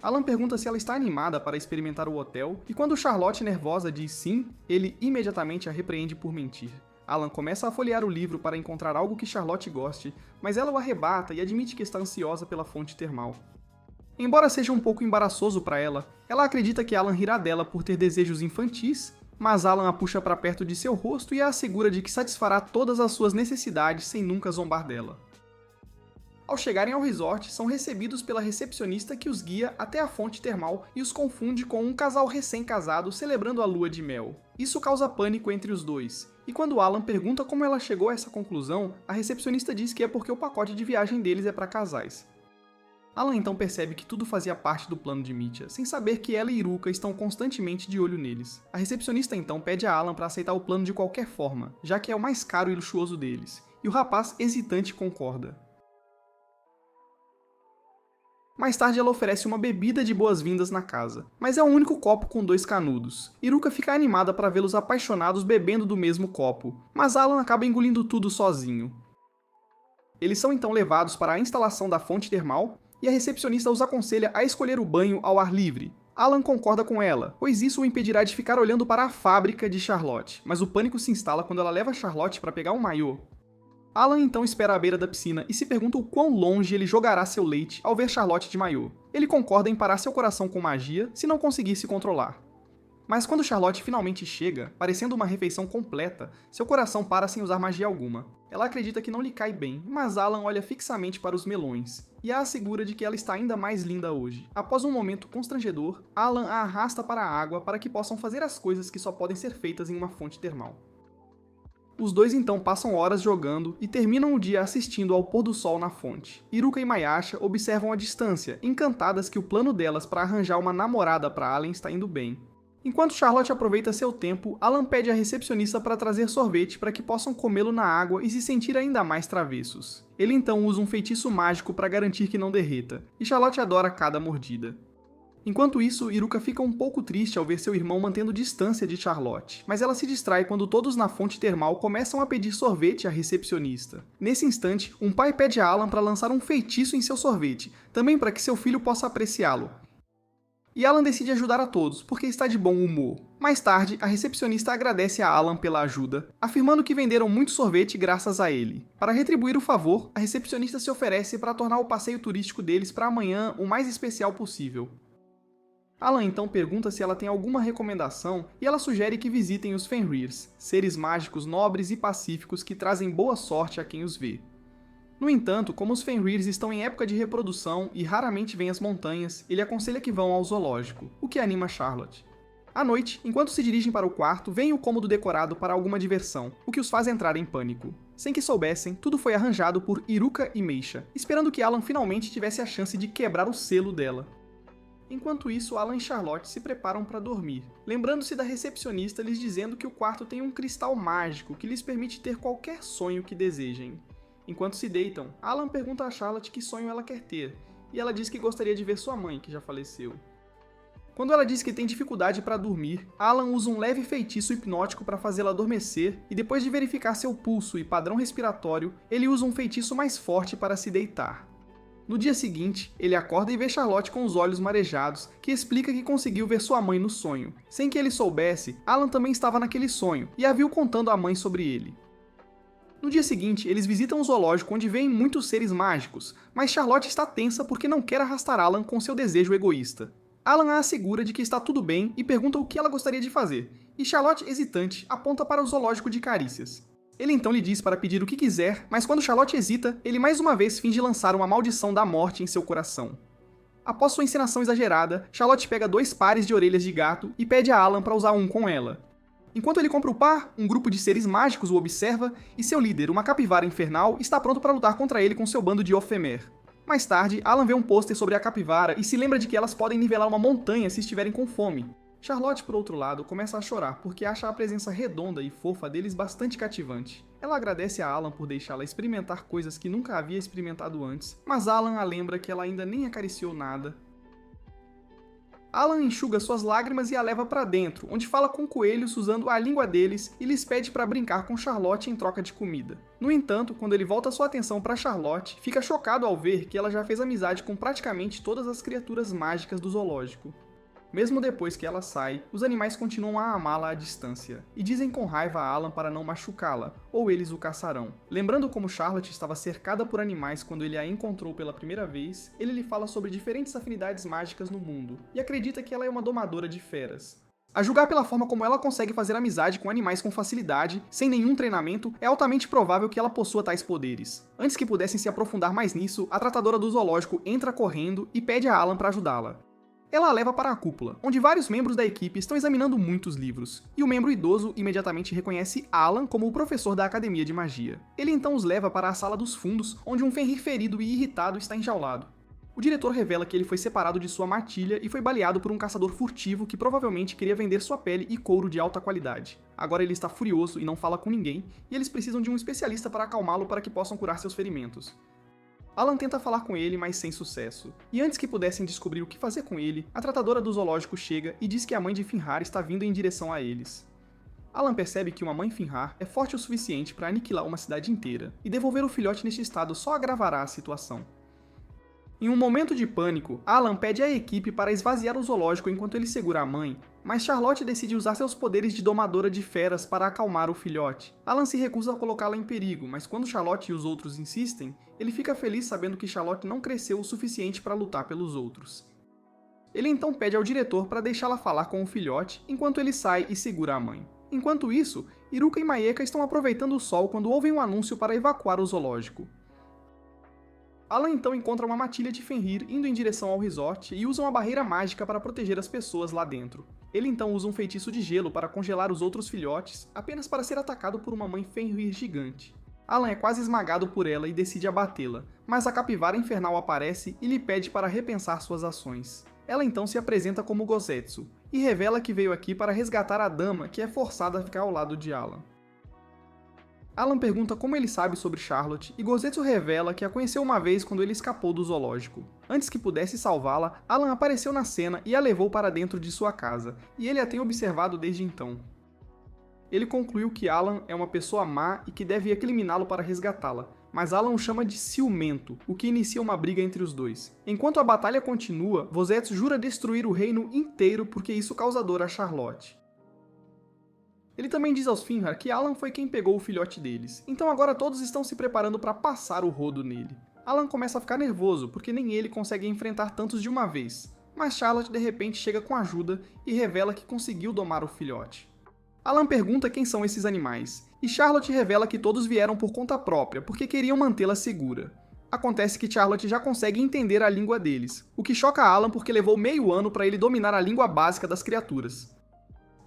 Alan pergunta se ela está animada para experimentar o hotel, e quando Charlotte, nervosa, diz sim, ele imediatamente a repreende por mentir. Alan começa a folhear o livro para encontrar algo que Charlotte goste, mas ela o arrebata e admite que está ansiosa pela fonte termal. Embora seja um pouco embaraçoso para ela, ela acredita que Alan rirá dela por ter desejos infantis, mas Alan a puxa para perto de seu rosto e a assegura de que satisfará todas as suas necessidades sem nunca zombar dela. Ao chegarem ao resort, são recebidos pela recepcionista que os guia até a fonte termal e os confunde com um casal recém-casado celebrando a lua de mel. Isso causa pânico entre os dois, e quando Alan pergunta como ela chegou a essa conclusão, a recepcionista diz que é porque o pacote de viagem deles é para casais. Alan então percebe que tudo fazia parte do plano de Mitya, sem saber que ela e Iruka estão constantemente de olho neles. A recepcionista então pede a Alan para aceitar o plano de qualquer forma, já que é o mais caro e luxuoso deles, e o rapaz hesitante concorda. Mais tarde ela oferece uma bebida de boas-vindas na casa, mas é o único copo com 2 canudos. Iruka fica animada para vê-los apaixonados bebendo do mesmo copo, mas Alan acaba engolindo tudo sozinho. Eles são então levados para a instalação da fonte termal, e a recepcionista os aconselha a escolher o banho ao ar livre. Alan concorda com ela, pois isso o impedirá de ficar olhando para a fábrica de Charlotte, mas o pânico se instala quando ela leva Charlotte para pegar um maiô. Alan então espera à beira da piscina e se pergunta o quão longe ele jogará seu leite ao ver Charlotte de maiô. Ele concorda em parar seu coração com magia se não conseguir se controlar. Mas quando Charlotte finalmente chega, parecendo uma refeição completa, seu coração para sem usar magia alguma. Ela acredita que não lhe cai bem, mas Alan olha fixamente para os melões, e a assegura de que ela está ainda mais linda hoje. Após um momento constrangedor, Alan a arrasta para a água para que possam fazer as coisas que só podem ser feitas em uma fonte termal. Os dois então passam horas jogando e terminam o dia assistindo ao pôr do sol na fonte. Iruka e Mayasha observam à distância, encantadas que o plano delas para arranjar uma namorada para Alan está indo bem. Enquanto Charlotte aproveita seu tempo, Alan pede à recepcionista para trazer sorvete para que possam comê-lo na água e se sentir ainda mais travessos. Ele então usa um feitiço mágico para garantir que não derreta, e Charlotte adora cada mordida. Enquanto isso, Iruka fica um pouco triste ao ver seu irmão mantendo distância de Charlotte, mas ela se distrai quando todos na fonte termal começam a pedir sorvete à recepcionista. Nesse instante, um pai pede a Alan para lançar um feitiço em seu sorvete, também para que seu filho possa apreciá-lo. E Alan decide ajudar a todos, porque está de bom humor. Mais tarde, a recepcionista agradece a Alan pela ajuda, afirmando que venderam muito sorvete graças a ele. Para retribuir o favor, a recepcionista se oferece para tornar o passeio turístico deles para amanhã o mais especial possível. Alan então pergunta se ela tem alguma recomendação e ela sugere que visitem os Fenrirs, seres mágicos nobres e pacíficos que trazem boa sorte a quem os vê. No entanto, como os Fenrirs estão em época de reprodução e raramente vêm às montanhas, ele aconselha que vão ao zoológico, o que anima Charlotte. À noite, enquanto se dirigem para o quarto, vem o cômodo decorado para alguma diversão, o que os faz entrar em pânico. Sem que soubessem, tudo foi arranjado por Iruka e Meisha, esperando que Alan finalmente tivesse a chance de quebrar o selo dela. Enquanto isso, Alan e Charlotte se preparam para dormir, lembrando-se da recepcionista lhes dizendo que o quarto tem um cristal mágico que lhes permite ter qualquer sonho que desejem. Enquanto se deitam, Alan pergunta a Charlotte que sonho ela quer ter, e ela diz que gostaria de ver sua mãe, que já faleceu. Quando ela diz que tem dificuldade para dormir, Alan usa um leve feitiço hipnótico para fazê-la adormecer, e depois de verificar seu pulso e padrão respiratório, ele usa um feitiço mais forte para se deitar. No dia seguinte, ele acorda e vê Charlotte com os olhos marejados, que explica que conseguiu ver sua mãe no sonho. Sem que ele soubesse, Alan também estava naquele sonho, e a viu contando à mãe sobre ele. No dia seguinte, eles visitam o zoológico onde veem muitos seres mágicos, mas Charlotte está tensa porque não quer arrastar Alan com seu desejo egoísta. Alan a assegura de que está tudo bem e pergunta o que ela gostaria de fazer, e Charlotte, hesitante, aponta para o zoológico de Carícias. Ele então lhe diz para pedir o que quiser, mas quando Charlotte hesita, ele mais uma vez finge lançar uma maldição da morte em seu coração. Após sua encenação exagerada, Charlotte pega 2 pares de orelhas de gato e pede a Alan para usar um com ela. Enquanto ele compra o par, um grupo de seres mágicos o observa e seu líder, uma capivara infernal, está pronto para lutar contra ele com seu bando de Ofemer. Mais tarde, Alan vê um pôster sobre a capivara e se lembra de que elas podem nivelar uma montanha se estiverem com fome. Charlotte, por outro lado, começa a chorar porque acha a presença redonda e fofa deles bastante cativante. Ela agradece a Alan por deixá-la experimentar coisas que nunca havia experimentado antes, mas Alan a lembra que ela ainda nem acariciou nada. Alan enxuga suas lágrimas e a leva para dentro, onde fala com coelhos usando a língua deles e lhes pede para brincar com Charlotte em troca de comida. No entanto, quando ele volta sua atenção para Charlotte, fica chocado ao ver que ela já fez amizade com praticamente todas as criaturas mágicas do zoológico. Mesmo depois que ela sai, os animais continuam a amá-la à distância, e dizem com raiva a Alan para não machucá-la, ou eles o caçarão. Lembrando como Charlotte estava cercada por animais quando ele a encontrou pela primeira vez, ele lhe fala sobre diferentes afinidades mágicas no mundo, e acredita que ela é uma domadora de feras. A julgar pela forma como ela consegue fazer amizade com animais com facilidade, sem nenhum treinamento, é altamente provável que ela possua tais poderes. Antes que pudessem se aprofundar mais nisso, a tratadora do zoológico entra correndo e pede a Alan para ajudá-la. Ela a leva para a cúpula, onde vários membros da equipe estão examinando muitos livros, e o membro idoso imediatamente reconhece Alan como o professor da Academia de Magia. Ele então os leva para a sala dos fundos, onde um Fenrir ferido e irritado está enjaulado. O diretor revela que ele foi separado de sua matilha e foi baleado por um caçador furtivo que provavelmente queria vender sua pele e couro de alta qualidade. Agora ele está furioso e não fala com ninguém, e eles precisam de um especialista para acalmá-lo para que possam curar seus ferimentos. Alan tenta falar com ele, mas sem sucesso. E antes que pudessem descobrir o que fazer com ele, a tratadora do zoológico chega e diz que a mãe de Finrar está vindo em direção a eles. Alan percebe que uma mãe Finrar é forte o suficiente para aniquilar uma cidade inteira, e devolver o filhote neste estado só agravará a situação. Em um momento de pânico, Alan pede à equipe para esvaziar o zoológico enquanto ele segura a mãe, mas Charlotte decide usar seus poderes de domadora de feras para acalmar o filhote. Alan se recusa a colocá-la em perigo, mas quando Charlotte e os outros insistem, ele fica feliz sabendo que Charlotte não cresceu o suficiente para lutar pelos outros. Ele então pede ao diretor para deixá-la falar com o filhote, enquanto ele sai e segura a mãe. Enquanto isso, Iruka e Mayeka estão aproveitando o sol quando ouvem um anúncio para evacuar o zoológico. Alan então encontra uma matilha de Fenrir indo em direção ao resort e usa uma barreira mágica para proteger as pessoas lá dentro. Ele então usa um feitiço de gelo para congelar os outros filhotes, apenas para ser atacado por uma mãe Fenrir gigante. Alan é quase esmagado por ela e decide abatê-la, mas a capivara infernal aparece e lhe pede para repensar suas ações. Ela então se apresenta como Gozetsu, e revela que veio aqui para resgatar a dama que é forçada a ficar ao lado de Alan. Alan pergunta como ele sabe sobre Charlotte e Gozetsu revela que a conheceu uma vez quando ele escapou do zoológico. Antes que pudesse salvá-la, Alan apareceu na cena e a levou para dentro de sua casa, e ele a tem observado desde então. Ele concluiu que Alan é uma pessoa má e que deve eliminá-lo para resgatá-la, mas Alan o chama de ciumento, o que inicia uma briga entre os dois. Enquanto a batalha continua, Gozetsu jura destruir o reino inteiro porque isso causa dor a Charlotte. Ele também diz aos Finrar que Alan foi quem pegou o filhote deles, então agora todos estão se preparando para passar o rodo nele. Alan começa a ficar nervoso, porque nem ele consegue enfrentar tantos de uma vez, mas Charlotte de repente chega com ajuda e revela que conseguiu domar o filhote. Alan pergunta quem são esses animais, e Charlotte revela que todos vieram por conta própria, porque queriam mantê-la segura. Acontece que Charlotte já consegue entender a língua deles, o que choca Alan porque levou meio ano para ele dominar a língua básica das criaturas.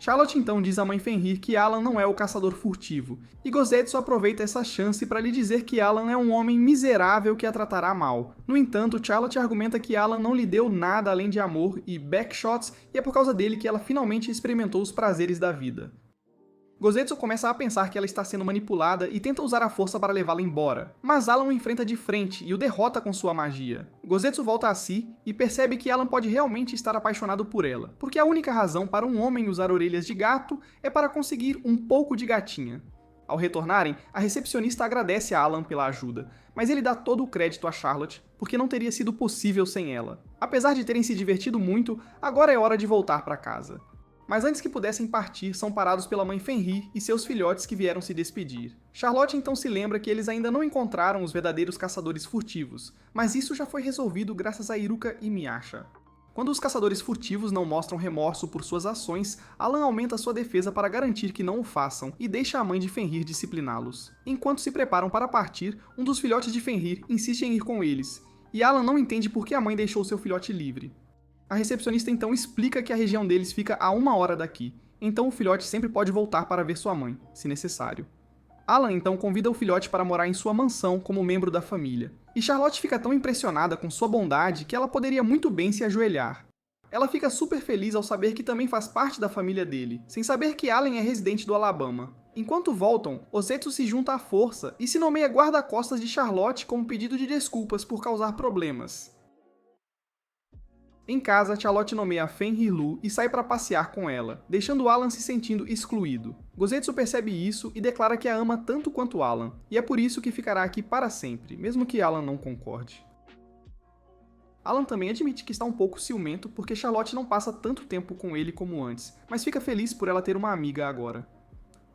Charlotte então diz à mãe Fenrir que Alan não é o caçador furtivo, e Gozetsu aproveita essa chance para lhe dizer que Alan é um homem miserável que a tratará mal. No entanto, Charlotte argumenta que Alan não lhe deu nada além de amor e backshots, e é por causa dele que ela finalmente experimentou os prazeres da vida. Gozetsu começa a pensar que ela está sendo manipulada e tenta usar a força para levá-la embora, mas Alan o enfrenta de frente e o derrota com sua magia. Gozetsu volta a si e percebe que Alan pode realmente estar apaixonado por ela, porque a única razão para um homem usar orelhas de gato é para conseguir um pouco de gatinha. Ao retornarem, a recepcionista agradece a Alan pela ajuda, mas ele dá todo o crédito a Charlotte, porque não teria sido possível sem ela. Apesar de terem se divertido muito, agora é hora de voltar para casa. Mas antes que pudessem partir, são parados pela mãe Fenrir e seus filhotes que vieram se despedir. Charlotte então se lembra que eles ainda não encontraram os verdadeiros caçadores furtivos, mas isso já foi resolvido graças a Iruka e Miasha. Quando os caçadores furtivos não mostram remorso por suas ações, Alan aumenta sua defesa para garantir que não o façam e deixa a mãe de Fenrir discipliná-los. Enquanto se preparam para partir, um dos filhotes de Fenrir insiste em ir com eles, e Alan não entende por que a mãe deixou seu filhote livre. A recepcionista então explica que a região deles fica a 1 hora daqui, então o filhote sempre pode voltar para ver sua mãe, se necessário. Alan então convida o filhote para morar em sua mansão como membro da família, e Charlotte fica tão impressionada com sua bondade que ela poderia muito bem se ajoelhar. Ela fica super feliz ao saber que também faz parte da família dele, sem saber que Alan é residente do Alabama. Enquanto voltam, Gozetsu se junta à força e se nomeia guarda-costas de Charlotte como pedido de desculpas por causar problemas. Em casa, Charlotte nomeia Fenrir Lu e sai para passear com ela, deixando Alan se sentindo excluído. Gozetsu percebe isso e declara que a ama tanto quanto Alan, e é por isso que ficará aqui para sempre, mesmo que Alan não concorde. Alan também admite que está um pouco ciumento porque Charlotte não passa tanto tempo com ele como antes, mas fica feliz por ela ter uma amiga agora.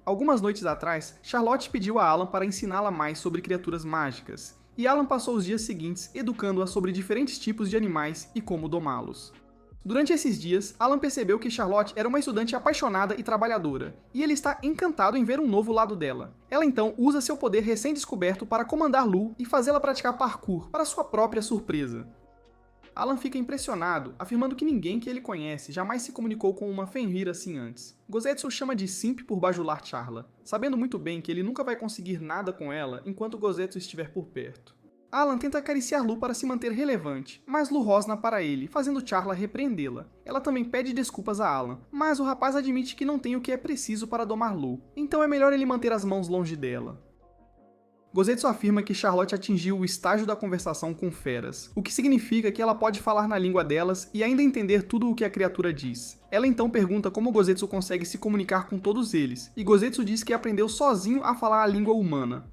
Algumas noites atrás, Charlotte pediu a Alan para ensiná-la mais sobre criaturas mágicas, e Alan passou os dias seguintes educando-a sobre diferentes tipos de animais e como domá-los. Durante esses dias, Alan percebeu que Charlotte era uma estudante apaixonada e trabalhadora, e ele está encantado em ver um novo lado dela. Ela então usa seu poder recém-descoberto para comandar Lu e fazê-la praticar parkour, para sua própria surpresa. Alan fica impressionado, afirmando que ninguém que ele conhece jamais se comunicou com uma Fenrir assim antes. Gozetsu chama de simp por bajular Charla, sabendo muito bem que ele nunca vai conseguir nada com ela enquanto Gozetsu estiver por perto. Alan tenta acariciar Lu para se manter relevante, mas Lu rosna para ele, fazendo Charla repreendê-la. Ela também pede desculpas a Alan, mas o rapaz admite que não tem o que é preciso para domar Lu, então é melhor ele manter as mãos longe dela. Gozetsu afirma que Charlotte atingiu o estágio da conversação com feras, o que significa que ela pode falar na língua delas e ainda entender tudo o que a criatura diz. Ela então pergunta como Gozetsu consegue se comunicar com todos eles, e Gozetsu diz que aprendeu sozinho a falar a língua humana.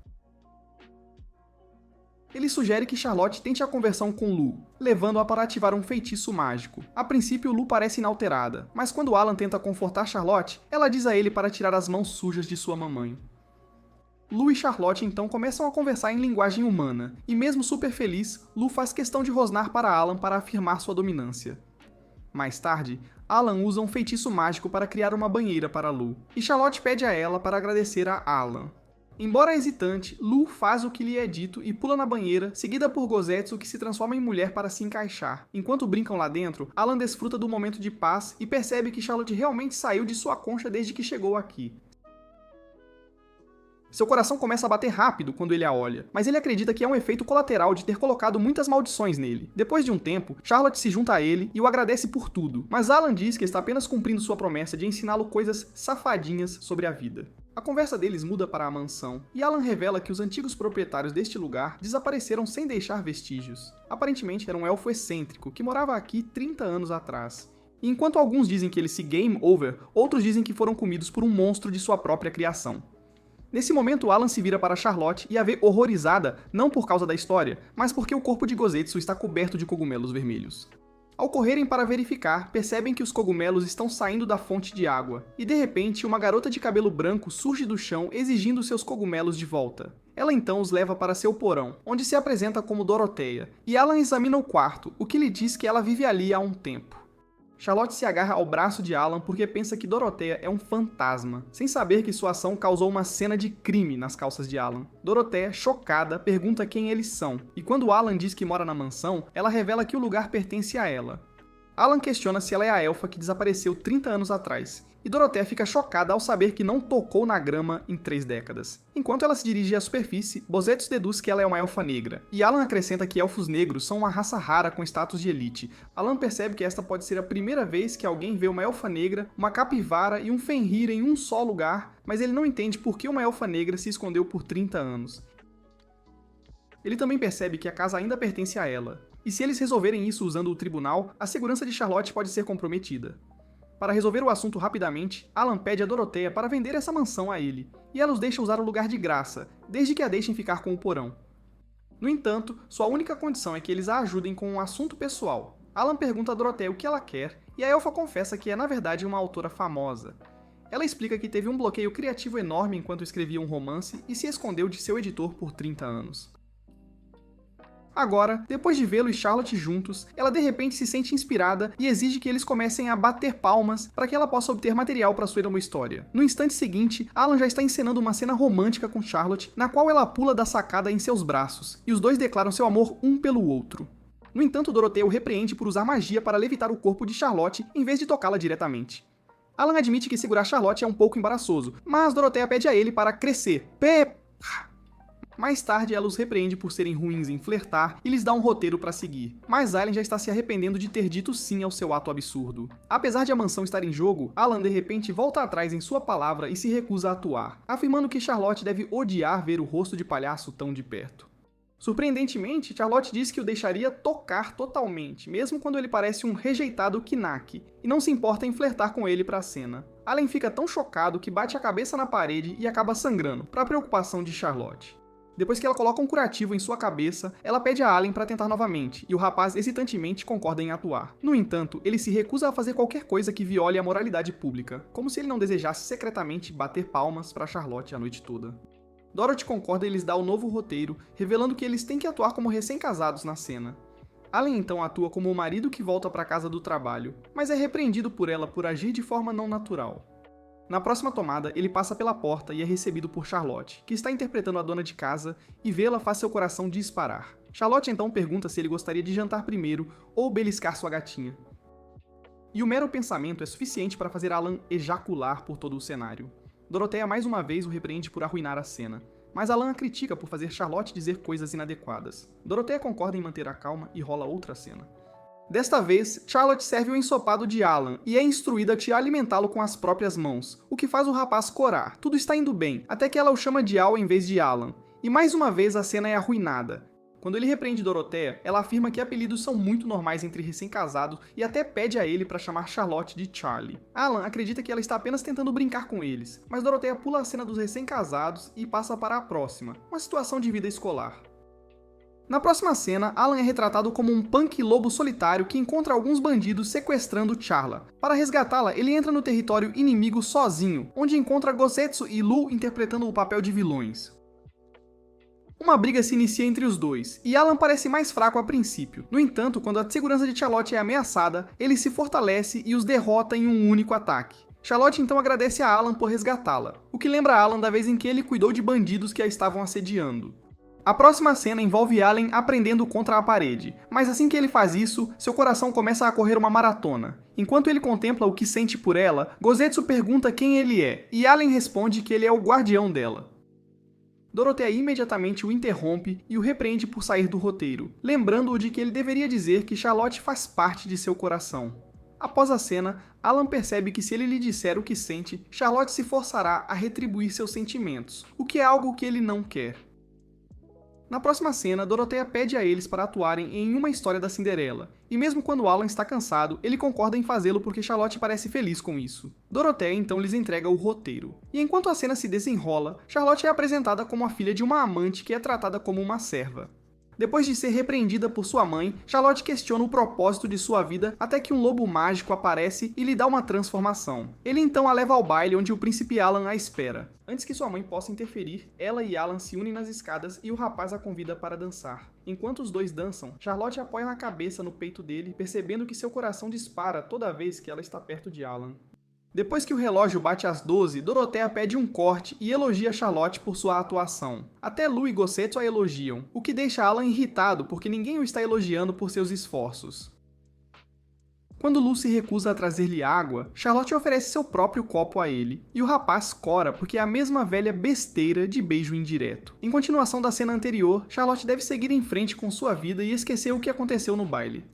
Ele sugere que Charlotte tente a conversão com Lu, levando-a para ativar um feitiço mágico. A princípio, Lu parece inalterada, mas quando Alan tenta confortar Charlotte, ela diz a ele para tirar as mãos sujas de sua mamãe. Lu e Charlotte então começam a conversar em linguagem humana, e mesmo super feliz, Lu faz questão de rosnar para Alan para afirmar sua dominância. Mais tarde, Alan usa um feitiço mágico para criar uma banheira para Lu, e Charlotte pede a ela para agradecer a Alan. Embora hesitante, Lu faz o que lhe é dito e pula na banheira, seguida por Gozetsu, que se transforma em mulher para se encaixar. Enquanto brincam lá dentro, Alan desfruta do momento de paz e percebe que Charlotte realmente saiu de sua concha desde que chegou aqui. Seu coração começa a bater rápido quando ele a olha, mas ele acredita que é um efeito colateral de ter colocado muitas maldições nele. Depois de um tempo, Charlotte se junta a ele e o agradece por tudo, mas Alan diz que está apenas cumprindo sua promessa de ensiná-lo coisas safadinhas sobre a vida. A conversa deles muda para a mansão, e Alan revela que os antigos proprietários deste lugar desapareceram sem deixar vestígios. Aparentemente era um elfo excêntrico que morava aqui 30 anos atrás. E enquanto alguns dizem que ele se game over, outros dizem que foram comidos por um monstro de sua própria criação. Nesse momento, Alan se vira para Charlotte e a vê horrorizada, não por causa da história, mas porque o corpo de Gozetsu está coberto de cogumelos vermelhos. Ao correrem para verificar, percebem que os cogumelos estão saindo da fonte de água, e de repente uma garota de cabelo branco surge do chão exigindo seus cogumelos de volta. Ela então os leva para seu porão, onde se apresenta como Doroteia, e Alan examina o quarto, o que lhe diz que ela vive ali há um tempo. Charlotte se agarra ao braço de Alan porque pensa que Doroteia é um fantasma, sem saber que sua ação causou uma cena de crime nas calças de Alan. Doroteia, chocada, pergunta quem eles são, e quando Alan diz que mora na mansão, ela revela que o lugar pertence a ela. Alan questiona se ela é a elfa que desapareceu 30 anos atrás, e Dorothea fica chocada ao saber que não tocou na grama em 3 décadas. Enquanto ela se dirige à superfície, Bozetos deduz que ela é uma elfa negra, e Alan acrescenta que elfos negros são uma raça rara com status de elite. Alan percebe que esta pode ser a primeira vez que alguém vê uma elfa negra, uma capivara e um Fenrir em um só lugar, mas ele não entende por que uma elfa negra se escondeu por 30 anos. Ele também percebe que a casa ainda pertence a ela, e se eles resolverem isso usando o tribunal, a segurança de Charlotte pode ser comprometida. Para resolver o assunto rapidamente, Alan pede a Dorothea para vender essa mansão a ele, e ela os deixa usar o lugar de graça, desde que a deixem ficar com o porão. No entanto, sua única condição é que eles a ajudem com um assunto pessoal. Alan pergunta a Dorothea o que ela quer, e a elfa confessa que é na verdade uma autora famosa. Ela explica que teve um bloqueio criativo enorme enquanto escrevia um romance e se escondeu de seu editor por 30 anos. Agora, depois de vê-lo e Charlotte juntos, ela de repente se sente inspirada e exige que eles comecem a bater palmas para que ela possa obter material para sua história. No instante seguinte, Alan já está encenando uma cena romântica com Charlotte, na qual ela pula da sacada em seus braços, e os dois declaram seu amor um pelo outro. No entanto, Dorothea o repreende por usar magia para levitar o corpo de Charlotte em vez de tocá-la diretamente. Alan admite que segurar Charlotte é um pouco embaraçoso, mas Dorothea pede a ele para crescer. Mais tarde, ela os repreende por serem ruins em flertar e lhes dá um roteiro para seguir. Mas Aileen já está se arrependendo de ter dito sim ao seu ato absurdo. Apesar de a mansão estar em jogo, Alan de repente volta atrás em sua palavra e se recusa a atuar, afirmando que Charlotte deve odiar ver o rosto de palhaço tão de perto. Surpreendentemente, Charlotte diz que o deixaria tocar totalmente, mesmo quando ele parece um rejeitado Knack, e não se importa em flertar com ele para a cena. Alan fica tão chocado que bate a cabeça na parede e acaba sangrando, para a preocupação de Charlotte. Depois que ela coloca um curativo em sua cabeça, ela pede a Alan para tentar novamente, e o rapaz hesitantemente concorda em atuar. No entanto, ele se recusa a fazer qualquer coisa que viole a moralidade pública, como se ele não desejasse secretamente bater palmas para Charlotte a noite toda. Dorothy concorda e lhes dá o novo roteiro, revelando que eles têm que atuar como recém-casados na cena. Alan então atua como o marido que volta para casa do trabalho, mas é repreendido por ela por agir de forma não natural. Na próxima tomada, ele passa pela porta e é recebido por Charlotte, que está interpretando a dona de casa, e vê-la faz seu coração disparar. Charlotte então pergunta se ele gostaria de jantar primeiro ou beliscar sua gatinha. E o mero pensamento é suficiente para fazer Alan ejacular por todo o cenário. Dorothea mais uma vez o repreende por arruinar a cena, mas Alan a critica por fazer Charlotte dizer coisas inadequadas. Dorothea concorda em manter a calma e rola outra cena. Desta vez, Charlotte serve o ensopado de Alan e é instruída a te alimentá-lo com as próprias mãos, o que faz o rapaz corar. Tudo está indo bem, até que ela o chama de Al em vez de Alan. E mais uma vez a cena é arruinada. Quando ele repreende Dorothea, ela afirma que apelidos são muito normais entre recém-casados e até pede a ele para chamar Charlotte de Charlie. Alan acredita que ela está apenas tentando brincar com eles, mas Dorothea pula a cena dos recém-casados e passa para a próxima, uma situação de vida escolar. Na próxima cena, Alan é retratado como um punk lobo solitário que encontra alguns bandidos sequestrando Charla. Para resgatá-la, ele entra no território inimigo sozinho, onde encontra Gosetsu e Lu interpretando o papel de vilões. Uma briga se inicia entre os dois, e Alan parece mais fraco a princípio. No entanto, quando a segurança de Charlotte é ameaçada, ele se fortalece e os derrota em um único ataque. Charlotte então agradece a Alan por resgatá-la, o que lembra Alan da vez em que ele cuidou de bandidos que a estavam assediando. A próxima cena envolve Alan aprendendo contra a parede, mas assim que ele faz isso, seu coração começa a correr uma maratona. Enquanto ele contempla o que sente por ela, Gozetsu pergunta quem ele é, e Alan responde que ele é o guardião dela. Dorothea imediatamente o interrompe e o repreende por sair do roteiro, lembrando-o de que ele deveria dizer que Charlotte faz parte de seu coração. Após a cena, Alan percebe que se ele lhe disser o que sente, Charlotte se forçará a retribuir seus sentimentos, o que é algo que ele não quer. Na próxima cena, Dorothea pede a eles para atuarem em uma história da Cinderela, e mesmo quando Alan está cansado, ele concorda em fazê-lo porque Charlotte parece feliz com isso. Dorothea então lhes entrega o roteiro. E enquanto a cena se desenrola, Charlotte é apresentada como a filha de uma amante que é tratada como uma serva. Depois de ser repreendida por sua mãe, Charlotte questiona o propósito de sua vida até que um lobo mágico aparece e lhe dá uma transformação. Ele então a leva ao baile onde o príncipe Alan a espera. Antes que sua mãe possa interferir, ela e Alan se unem nas escadas e o rapaz a convida para dançar. Enquanto os dois dançam, Charlotte apoia a cabeça no peito dele, percebendo que seu coração dispara toda vez que ela está perto de Alan. Depois que o relógio bate às 12, Dorothea pede um corte e elogia Charlotte por sua atuação. Até Lu e Gosetsu a elogiam, o que deixa Alan irritado porque ninguém o está elogiando por seus esforços. Quando Lu se recusa a trazer-lhe água, Charlotte oferece seu próprio copo a ele, e o rapaz cora porque é a mesma velha besteira de beijo indireto. Em continuação da cena anterior, Charlotte deve seguir em frente com sua vida e esquecer o que aconteceu no baile.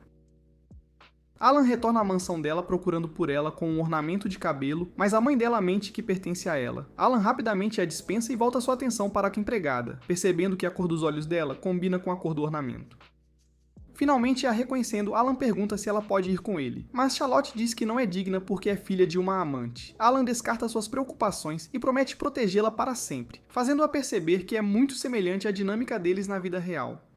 Alan retorna à mansão dela procurando por ela com um ornamento de cabelo, mas a mãe dela mente que pertence a ela. Alan rapidamente a dispensa e volta sua atenção para a empregada, percebendo que a cor dos olhos dela combina com a cor do ornamento. Finalmente, a reconhecendo, Alan pergunta se ela pode ir com ele, mas Charlotte diz que não é digna porque é filha de uma amante. Alan descarta suas preocupações e promete protegê-la para sempre, fazendo-a perceber que é muito semelhante à dinâmica deles na vida real.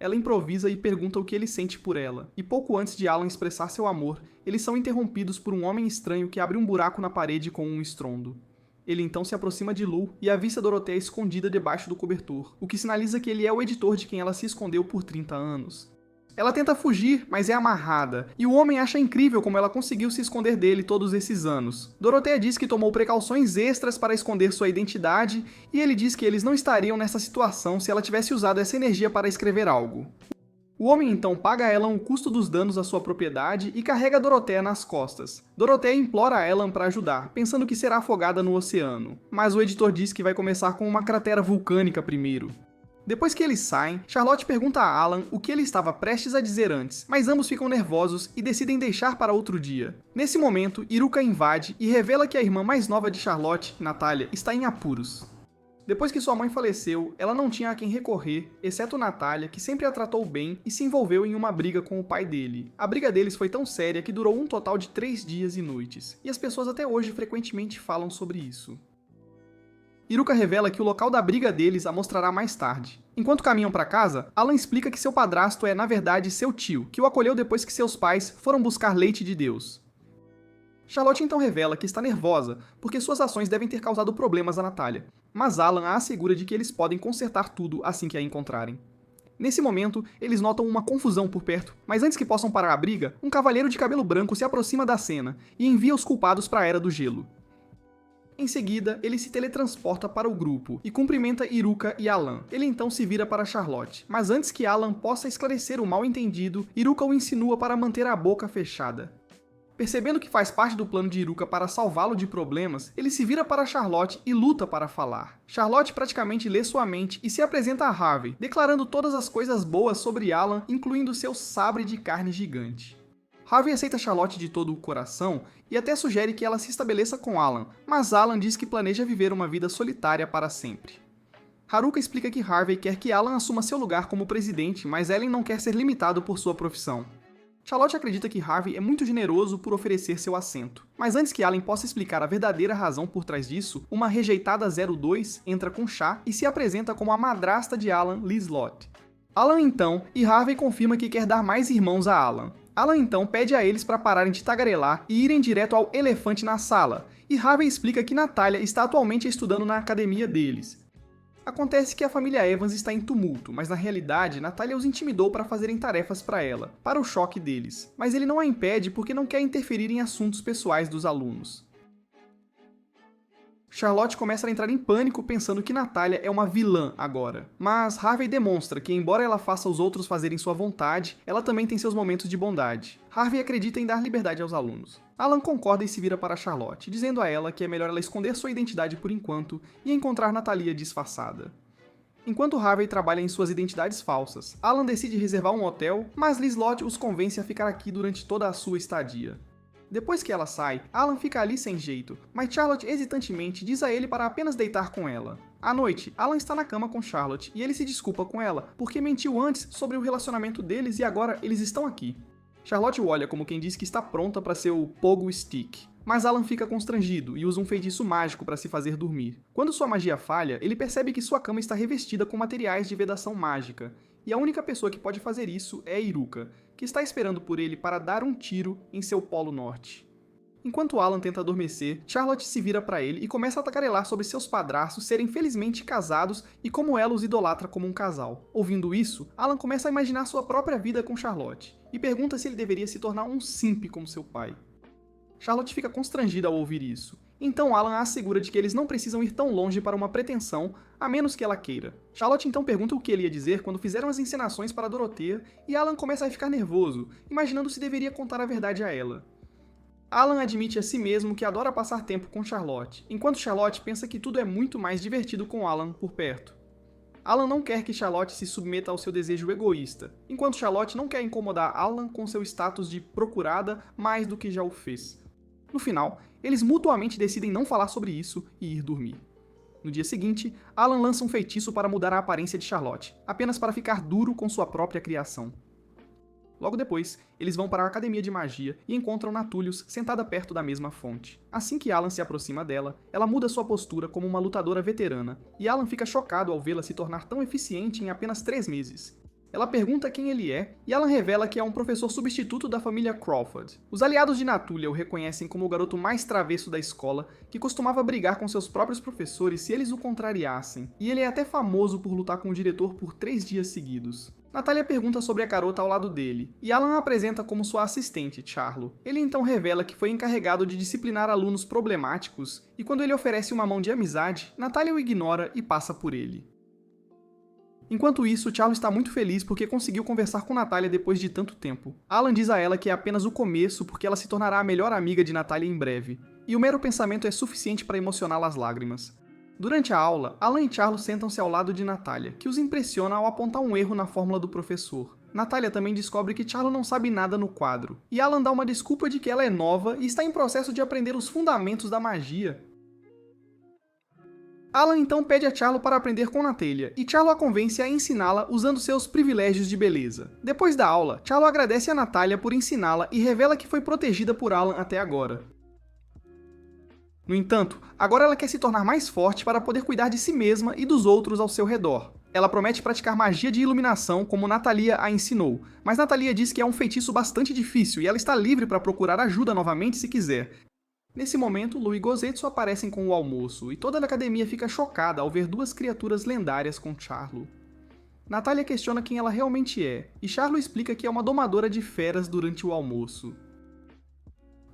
Ela improvisa e pergunta o que ele sente por ela, e pouco antes de Alan expressar seu amor, eles são interrompidos por um homem estranho que abre um buraco na parede com um estrondo. Ele então se aproxima de Lu e avista Dorothea escondida debaixo do cobertor, o que sinaliza que ele é o editor de quem ela se escondeu por 30 anos. Ela tenta fugir, mas é amarrada, e o homem acha incrível como ela conseguiu se esconder dele todos esses anos. Dorothea diz que tomou precauções extras para esconder sua identidade, e ele diz que eles não estariam nessa situação se ela tivesse usado essa energia para escrever algo. O homem então paga a Alan o custo dos danos à sua propriedade e carrega Dorothea nas costas. Dorothea implora a Alan para ajudar, pensando que será afogada no oceano, mas o editor diz que vai começar com uma cratera vulcânica primeiro. Depois que eles saem, Charlotte pergunta a Alan o que ele estava prestes a dizer antes, mas ambos ficam nervosos e decidem deixar para outro dia. Nesse momento, Iruka invade e revela que a irmã mais nova de Charlotte, Natalia, está em apuros. Depois que sua mãe faleceu, ela não tinha a quem recorrer, exceto Natalia, que sempre a tratou bem e se envolveu em uma briga com o pai dele. A briga deles foi tão séria que durou um total de 3 dias e noites, e as pessoas até hoje frequentemente falam sobre isso. Iruka revela que o local da briga deles a mostrará mais tarde. Enquanto caminham para casa, Alan explica que seu padrasto é, na verdade, seu tio, que o acolheu depois que seus pais foram buscar leite de Deus. Charlotte então revela que está nervosa, porque suas ações devem ter causado problemas a Natalia, mas Alan a assegura de que eles podem consertar tudo assim que a encontrarem. Nesse momento, eles notam uma confusão por perto, mas antes que possam parar a briga, um cavalheiro de cabelo branco se aproxima da cena e envia os culpados para a Era do Gelo. Em seguida, ele se teletransporta para o grupo e cumprimenta Iruka e Alan. Ele então se vira para Charlotte, mas antes que Alan possa esclarecer o mal-entendido, Iruka o insinua para manter a boca fechada. Percebendo que faz parte do plano de Iruka para salvá-lo de problemas, ele se vira para Charlotte e luta para falar. Charlotte praticamente lê sua mente e se apresenta a Harvey, declarando todas as coisas boas sobre Alan, incluindo seu sabre de carne gigante. Harvey aceita Charlotte de todo o coração e até sugere que ela se estabeleça com Alan, mas Alan diz que planeja viver uma vida solitária para sempre. Haruka explica que Harvey quer que Alan assuma seu lugar como presidente, mas Ellen não quer ser limitado por sua profissão. Charlotte acredita que Harvey é muito generoso por oferecer seu assento, mas antes que Alan possa explicar a verdadeira razão por trás disso, uma rejeitada 02 entra com chá e se apresenta como a madrasta de Alan, Liz Lott. Alan então, e Harvey confirma que quer dar mais irmãos a Alan. Alan então pede a eles para pararem de tagarelar e irem direto ao elefante na sala, e Harvey explica que Natalia está atualmente estudando na academia deles. Acontece que a família Evans está em tumulto, mas na realidade Natalia os intimidou para fazerem tarefas para ela, para o choque deles, mas ele não a impede porque não quer interferir em assuntos pessoais dos alunos. Charlotte começa a entrar em pânico pensando que Natalia é uma vilã agora. Mas Harvey demonstra que, embora ela faça os outros fazerem sua vontade, ela também tem seus momentos de bondade. Harvey acredita em dar liberdade aos alunos. Alan concorda e se vira para Charlotte, dizendo a ela que é melhor ela esconder sua identidade por enquanto e encontrar Natalia disfarçada. Enquanto Harvey trabalha em suas identidades falsas, Alan decide reservar um hotel, mas Liz Lott os convence a ficar aqui durante toda a sua estadia. Depois que ela sai, Alan fica ali sem jeito, mas Charlotte hesitantemente diz a ele para apenas deitar com ela. À noite, Alan está na cama com Charlotte e ele se desculpa com ela, porque mentiu antes sobre o relacionamento deles e agora eles estão aqui. Charlotte o olha como quem diz que está pronta para ser o Pogo Stick, mas Alan fica constrangido e usa um feitiço mágico para se fazer dormir. Quando sua magia falha, ele percebe que sua cama está revestida com materiais de vedação mágica, e a única pessoa que pode fazer isso é Iruka, que está esperando por ele para dar um tiro em seu polo norte. Enquanto Alan tenta adormecer, Charlotte se vira para ele e começa a tagarelar sobre seus padrastos serem felizmente casados e como ela os idolatra como um casal. Ouvindo isso, Alan começa a imaginar sua própria vida com Charlotte, e pergunta se ele deveria se tornar um simp como seu pai. Charlotte fica constrangida ao ouvir isso. Então Alan a assegura de que eles não precisam ir tão longe para uma pretensão, a menos que ela queira. Charlotte então pergunta o que ele ia dizer quando fizeram as encenações para Dorothea, e Alan começa a ficar nervoso, imaginando se deveria contar a verdade a ela. Alan admite a si mesmo que adora passar tempo com Charlotte, enquanto Charlotte pensa que tudo é muito mais divertido com Alan por perto. Alan não quer que Charlotte se submeta ao seu desejo egoísta, enquanto Charlotte não quer incomodar Alan com seu status de procurada mais do que já o fez. No final, eles mutuamente decidem não falar sobre isso e ir dormir. No dia seguinte, Alan lança um feitiço para mudar a aparência de Charlotte, apenas para ficar duro com sua própria criação. Logo depois, eles vão para a academia de magia e encontram Natullius sentada perto da mesma fonte. Assim que Alan se aproxima dela, ela muda sua postura como uma lutadora veterana, e Alan fica chocado ao vê-la se tornar tão eficiente em apenas 3 meses. Ela pergunta quem ele é, e Alan revela que é um professor substituto da família Crawford. Os aliados de Natullia o reconhecem como o garoto mais travesso da escola, que costumava brigar com seus próprios professores se eles o contrariassem, e ele é até famoso por lutar com o diretor por 3 dias seguidos. Natalia pergunta sobre a garota ao lado dele, e Alan a apresenta como sua assistente, Charlo. Ele então revela que foi encarregado de disciplinar alunos problemáticos, e quando ele oferece uma mão de amizade, Natalia o ignora e passa por ele. Enquanto isso, Charlo está muito feliz porque conseguiu conversar com Natalia depois de tanto tempo. Alan diz a ela que é apenas o começo porque ela se tornará a melhor amiga de Natalia em breve, e o mero pensamento é suficiente para emocioná-la às lágrimas. Durante a aula, Alan e Charlo sentam-se ao lado de Natalia, que os impressiona ao apontar um erro na fórmula do professor. Natalia também descobre que Charlo não sabe nada no quadro, e Alan dá uma desculpa de que ela é nova e está em processo de aprender os fundamentos da magia. Alan então pede a Charlo para aprender com Natalia, e Charlo a convence a ensiná-la usando seus privilégios de beleza. Depois da aula, Charlo agradece a Natalia por ensiná-la e revela que foi protegida por Alan até agora. No entanto, agora ela quer se tornar mais forte para poder cuidar de si mesma e dos outros ao seu redor. Ela promete praticar magia de iluminação como Natalia a ensinou, mas Natalia diz que é um feitiço bastante difícil e ela está livre para procurar ajuda novamente se quiser. Nesse momento, Lou e Gozetsu aparecem com o almoço, e toda a academia fica chocada ao ver 2 criaturas lendárias com Charlo. Natalia questiona quem ela realmente é, e Charlo explica que é uma domadora de feras durante o almoço.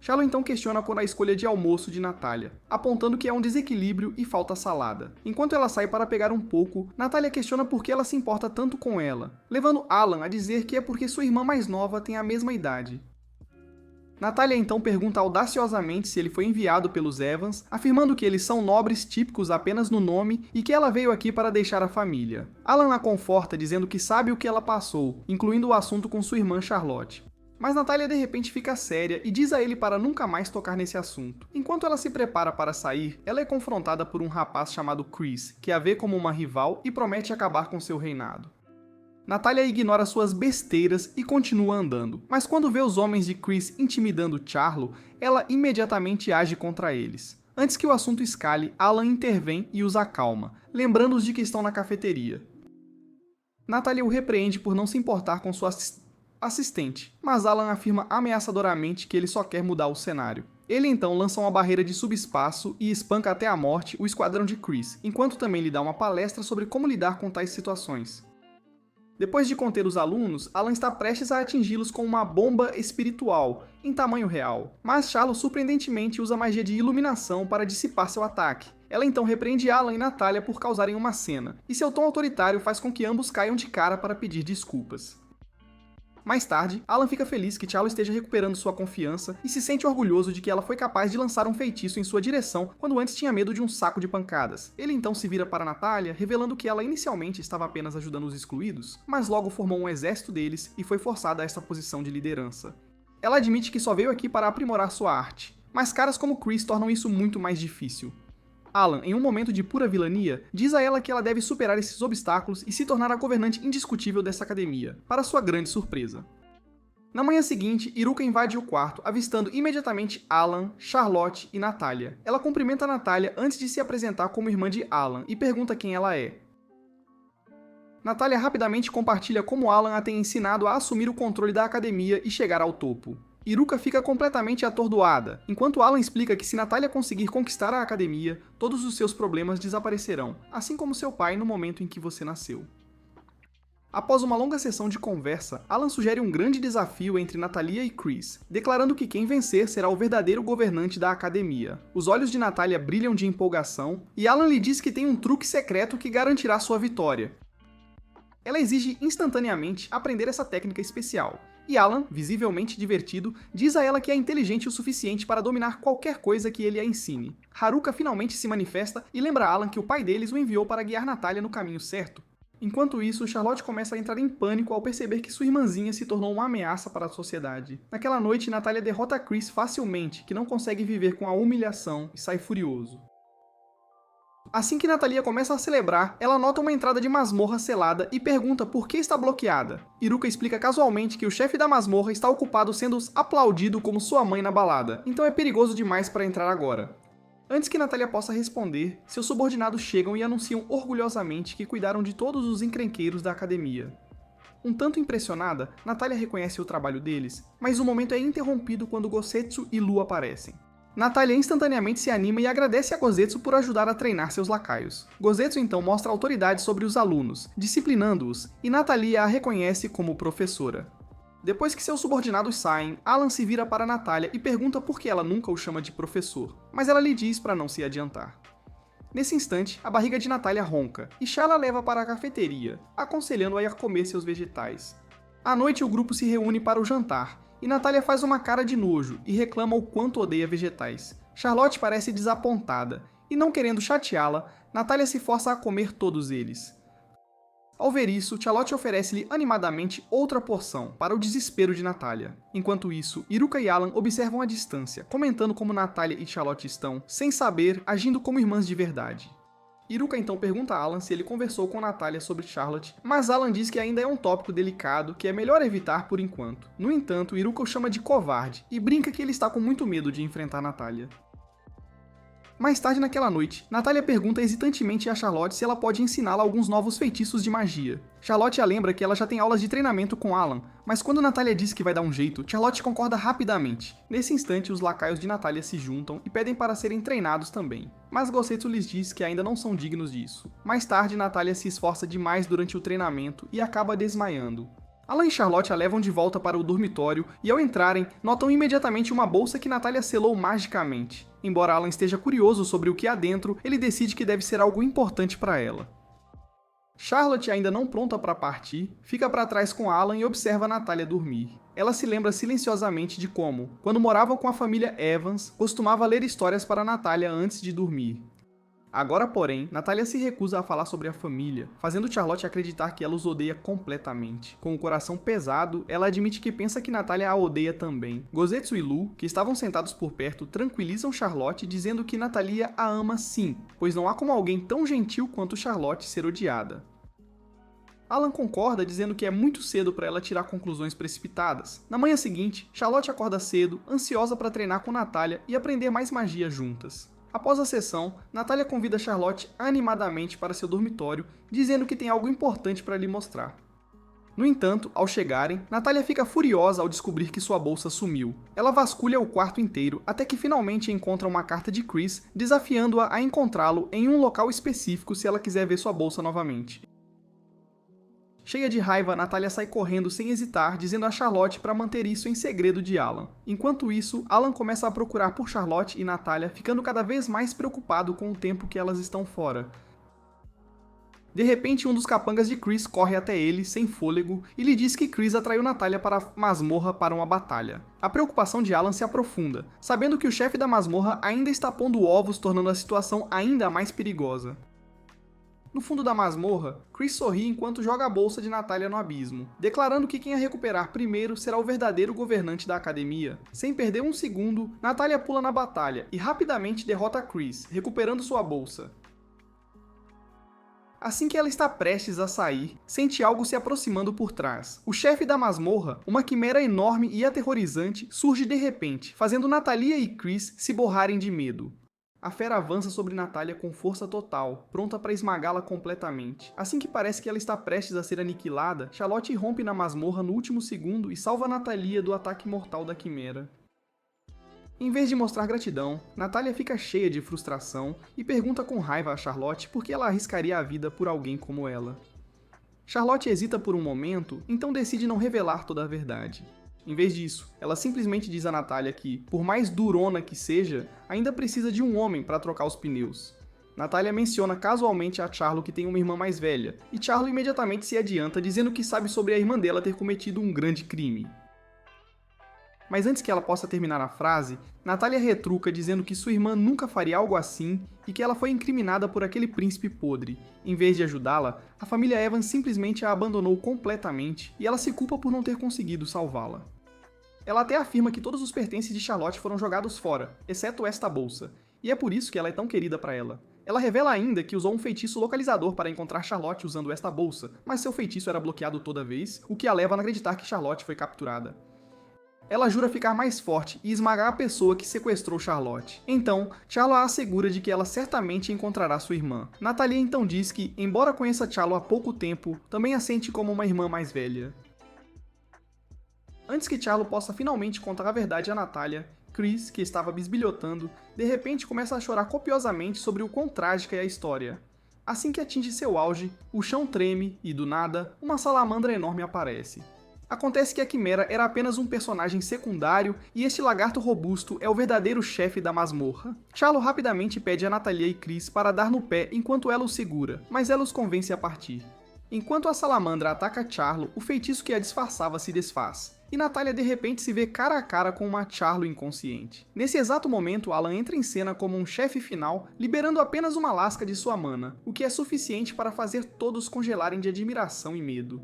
Charlo então questiona por a escolha de almoço de Natalia, apontando que é um desequilíbrio e falta salada. Enquanto ela sai para pegar um pouco, Natalia questiona por que ela se importa tanto com ela, levando Alan a dizer que é porque sua irmã mais nova tem a mesma idade. Natalia então pergunta audaciosamente se ele foi enviado pelos Evans, afirmando que eles são nobres típicos apenas no nome e que ela veio aqui para deixar a família. Alan a conforta dizendo que sabe o que ela passou, incluindo o assunto com sua irmã Charlotte. Mas Natalia de repente fica séria e diz a ele para nunca mais tocar nesse assunto. Enquanto ela se prepara para sair, ela é confrontada por um rapaz chamado Chris, que a vê como uma rival e promete acabar com seu reinado. Natalia ignora suas besteiras e continua andando, mas quando vê os homens de Chris intimidando Charlo, ela imediatamente age contra eles. Antes que o assunto escale, Alan intervém e os acalma, lembrando-os de que estão na cafeteria. Natalia o repreende por não se importar com sua assistente, mas Alan afirma ameaçadoramente que ele só quer mudar o cenário. Ele então lança uma barreira de subespaço e espanca até a morte o esquadrão de Chris, enquanto também lhe dá uma palestra sobre como lidar com tais situações. Depois de conter os alunos, Alan está prestes a atingi-los com uma bomba espiritual, em tamanho real. Mas Charlo surpreendentemente usa magia de iluminação para dissipar seu ataque. Ela então repreende Alan e Natalia por causarem uma cena, e seu tom autoritário faz com que ambos caiam de cara para pedir desculpas. Mais tarde, Alan fica feliz que Charlo esteja recuperando sua confiança e se sente orgulhoso de que ela foi capaz de lançar um feitiço em sua direção quando antes tinha medo de um saco de pancadas. Ele então se vira para Natalia, revelando que ela inicialmente estava apenas ajudando os excluídos, mas logo formou um exército deles e foi forçada a esta posição de liderança. Ela admite que só veio aqui para aprimorar sua arte, mas caras como Chris tornam isso muito mais difícil. Alan, em um momento de pura vilania, diz a ela que ela deve superar esses obstáculos e se tornar a governante indiscutível dessa academia, para sua grande surpresa. Na manhã seguinte, Iruka invade o quarto, avistando imediatamente Alan, Charlotte e Natalia. Ela cumprimenta Natalia antes de se apresentar como irmã de Alan e pergunta quem ela é. Natalia rapidamente compartilha como Alan a tem ensinado a assumir o controle da academia e chegar ao topo. Iruka fica completamente atordoada, enquanto Alan explica que se Natalia conseguir conquistar a academia, todos os seus problemas desaparecerão, assim como seu pai no momento em que você nasceu. Após uma longa sessão de conversa, Alan sugere um grande desafio entre Natalia e Chris, declarando que quem vencer será o verdadeiro governante da academia. Os olhos de Natalia brilham de empolgação, e Alan lhe diz que tem um truque secreto que garantirá sua vitória. Ela exige instantaneamente aprender essa técnica especial, e Alan, visivelmente divertido, diz a ela que é inteligente o suficiente para dominar qualquer coisa que ele a ensine. Haruka finalmente se manifesta e lembra Alan que o pai deles o enviou para guiar Natalia no caminho certo. Enquanto isso, Charlotte começa a entrar em pânico ao perceber que sua irmãzinha se tornou uma ameaça para a sociedade. Naquela noite, Natalia derrota Chris facilmente, que não consegue viver com a humilhação e sai furioso. Assim que Natalia começa a celebrar, ela nota uma entrada de masmorra selada e pergunta por que está bloqueada. Iruka explica casualmente que o chefe da masmorra está ocupado sendo aplaudido como sua mãe na balada, então é perigoso demais para entrar agora. Antes que Natalia possa responder, seus subordinados chegam e anunciam orgulhosamente que cuidaram de todos os encrenqueiros da academia. Um tanto impressionada, Natalia reconhece o trabalho deles, mas o momento é interrompido quando Gosetsu e Lu aparecem. Natalia instantaneamente se anima e agradece a Gosetsu por ajudar a treinar seus lacaios. Gosetsu então mostra autoridade sobre os alunos, disciplinando-os, e Natalia a reconhece como professora. Depois que seus subordinados saem, Alan se vira para Natalia e pergunta por que ela nunca o chama de professor, mas ela lhe diz para não se adiantar. Nesse instante, a barriga de Natalia ronca, e Shala leva para a cafeteria, aconselhando-a a ir comer seus vegetais. À noite o grupo se reúne para o jantar, e Natalia faz uma cara de nojo e reclama o quanto odeia vegetais. Charlotte parece desapontada, e não querendo chateá-la, Natalia se força a comer todos eles. Ao ver isso, Charlotte oferece-lhe animadamente outra porção, para o desespero de Natalia. Enquanto isso, Iruka e Alan observam à distância, comentando como Natalia e Charlotte estão, sem saber, agindo como irmãs de verdade. Iruka então pergunta a Alan se ele conversou com Natalia sobre Charlotte, mas Alan diz que ainda é um tópico delicado que é melhor evitar por enquanto. No entanto, Iruka o chama de covarde e brinca que ele está com muito medo de enfrentar Natalia. Mais tarde naquela noite, Natalia pergunta hesitantemente a Charlotte se ela pode ensiná-la alguns novos feitiços de magia. Charlotte a lembra que ela já tem aulas de treinamento com Alan, mas quando Natalia diz que vai dar um jeito, Charlotte concorda rapidamente. Nesse instante, os lacaios de Natalia se juntam e pedem para serem treinados também, mas Gosetsu lhes diz que ainda não são dignos disso. Mais tarde, Natalia se esforça demais durante o treinamento e acaba desmaiando. Alan e Charlotte a levam de volta para o dormitório e, ao entrarem, notam imediatamente uma bolsa que Natalia selou magicamente. Embora Alan esteja curioso sobre o que há dentro, ele decide que deve ser algo importante para ela. Charlotte, ainda não pronta para partir, fica para trás com Alan e observa Natalia dormir. Ela se lembra silenciosamente de como, quando moravam com a família Evans, costumava ler histórias para Natalia antes de dormir. Agora, porém, Natalia se recusa a falar sobre a família, fazendo Charlotte acreditar que ela os odeia completamente. Com o coração pesado, ela admite que pensa que Natalia a odeia também. Gosetsu e Lu, que estavam sentados por perto, tranquilizam Charlotte dizendo que Natalia a ama sim, pois não há como alguém tão gentil quanto Charlotte ser odiada. Alan concorda dizendo que é muito cedo para ela tirar conclusões precipitadas. Na manhã seguinte, Charlotte acorda cedo, ansiosa para treinar com Natalia e aprender mais magia juntas. Após a sessão, Natalia convida Charlotte animadamente para seu dormitório, dizendo que tem algo importante para lhe mostrar. No entanto, ao chegarem, Natalia fica furiosa ao descobrir que sua bolsa sumiu. Ela vasculha o quarto inteiro até que finalmente encontra uma carta de Chris desafiando-a a encontrá-lo em um local específico se ela quiser ver sua bolsa novamente. Cheia de raiva, Natalia sai correndo sem hesitar, dizendo a Charlotte para manter isso em segredo de Alan. Enquanto isso, Alan começa a procurar por Charlotte e Natalia, ficando cada vez mais preocupado com o tempo que elas estão fora. De repente, um dos capangas de Chris corre até ele, sem fôlego, e lhe diz que Chris atraiu Natalia para a masmorra para uma batalha. A preocupação de Alan se aprofunda, sabendo que o chefe da masmorra ainda está pondo ovos, tornando a situação ainda mais perigosa. No fundo da masmorra, Chris sorri enquanto joga a bolsa de Natalia no abismo, declarando que quem a recuperar primeiro será o verdadeiro governante da academia. Sem perder um segundo, Natalia pula na batalha e rapidamente derrota Chris, recuperando sua bolsa. Assim que ela está prestes a sair, sente algo se aproximando por trás. O chefe da masmorra, uma quimera enorme e aterrorizante, surge de repente, fazendo Natalia e Chris se borrarem de medo. A fera avança sobre Natalia com força total, pronta para esmagá-la completamente. Assim que parece que ela está prestes a ser aniquilada, Charlotte irrompe na masmorra no último segundo e salva Natalia do ataque mortal da quimera. Em vez de mostrar gratidão, Natalia fica cheia de frustração e pergunta com raiva a Charlotte por que ela arriscaria a vida por alguém como ela. Charlotte hesita por um momento, então decide não revelar toda a verdade. Em vez disso, ela simplesmente diz a Natália que, por mais durona que seja, ainda precisa de um homem para trocar os pneus. Natália menciona casualmente a Charlo que tem uma irmã mais velha, e Charlo imediatamente se adianta dizendo que sabe sobre a irmã dela ter cometido um grande crime. Mas antes que ela possa terminar a frase, Natália retruca dizendo que sua irmã nunca faria algo assim e que ela foi incriminada por aquele príncipe podre. Em vez de ajudá-la, a família Evans simplesmente a abandonou completamente e ela se culpa por não ter conseguido salvá-la. Ela até afirma que todos os pertences de Charlotte foram jogados fora, exceto esta bolsa, e é por isso que ela é tão querida para ela. Ela revela ainda que usou um feitiço localizador para encontrar Charlotte usando esta bolsa, mas seu feitiço era bloqueado toda vez, o que a leva a acreditar que Charlotte foi capturada. Ela jura ficar mais forte e esmagar a pessoa que sequestrou Charlotte. Então, Charlo a assegura de que ela certamente encontrará sua irmã. Natalia então diz que, embora conheça Charlo há pouco tempo, também a sente como uma irmã mais velha. Antes que Charlo possa finalmente contar a verdade a Natália, Chris, que estava bisbilhotando, de repente começa a chorar copiosamente sobre o quão trágica é a história. Assim que atinge seu auge, o chão treme e, do nada, uma salamandra enorme aparece. Acontece que a Quimera era apenas um personagem secundário e este lagarto robusto é o verdadeiro chefe da masmorra. Charlo rapidamente pede a Natalia e Chris para dar no pé enquanto ela os segura, mas ela os convence a partir. Enquanto a salamandra ataca Charlo, o feitiço que a disfarçava se desfaz. E Natália de repente se vê cara a cara com uma Charlo inconsciente. Nesse exato momento, Alan entra em cena como um chefe final, liberando apenas uma lasca de sua mana, o que é suficiente para fazer todos congelarem de admiração e medo.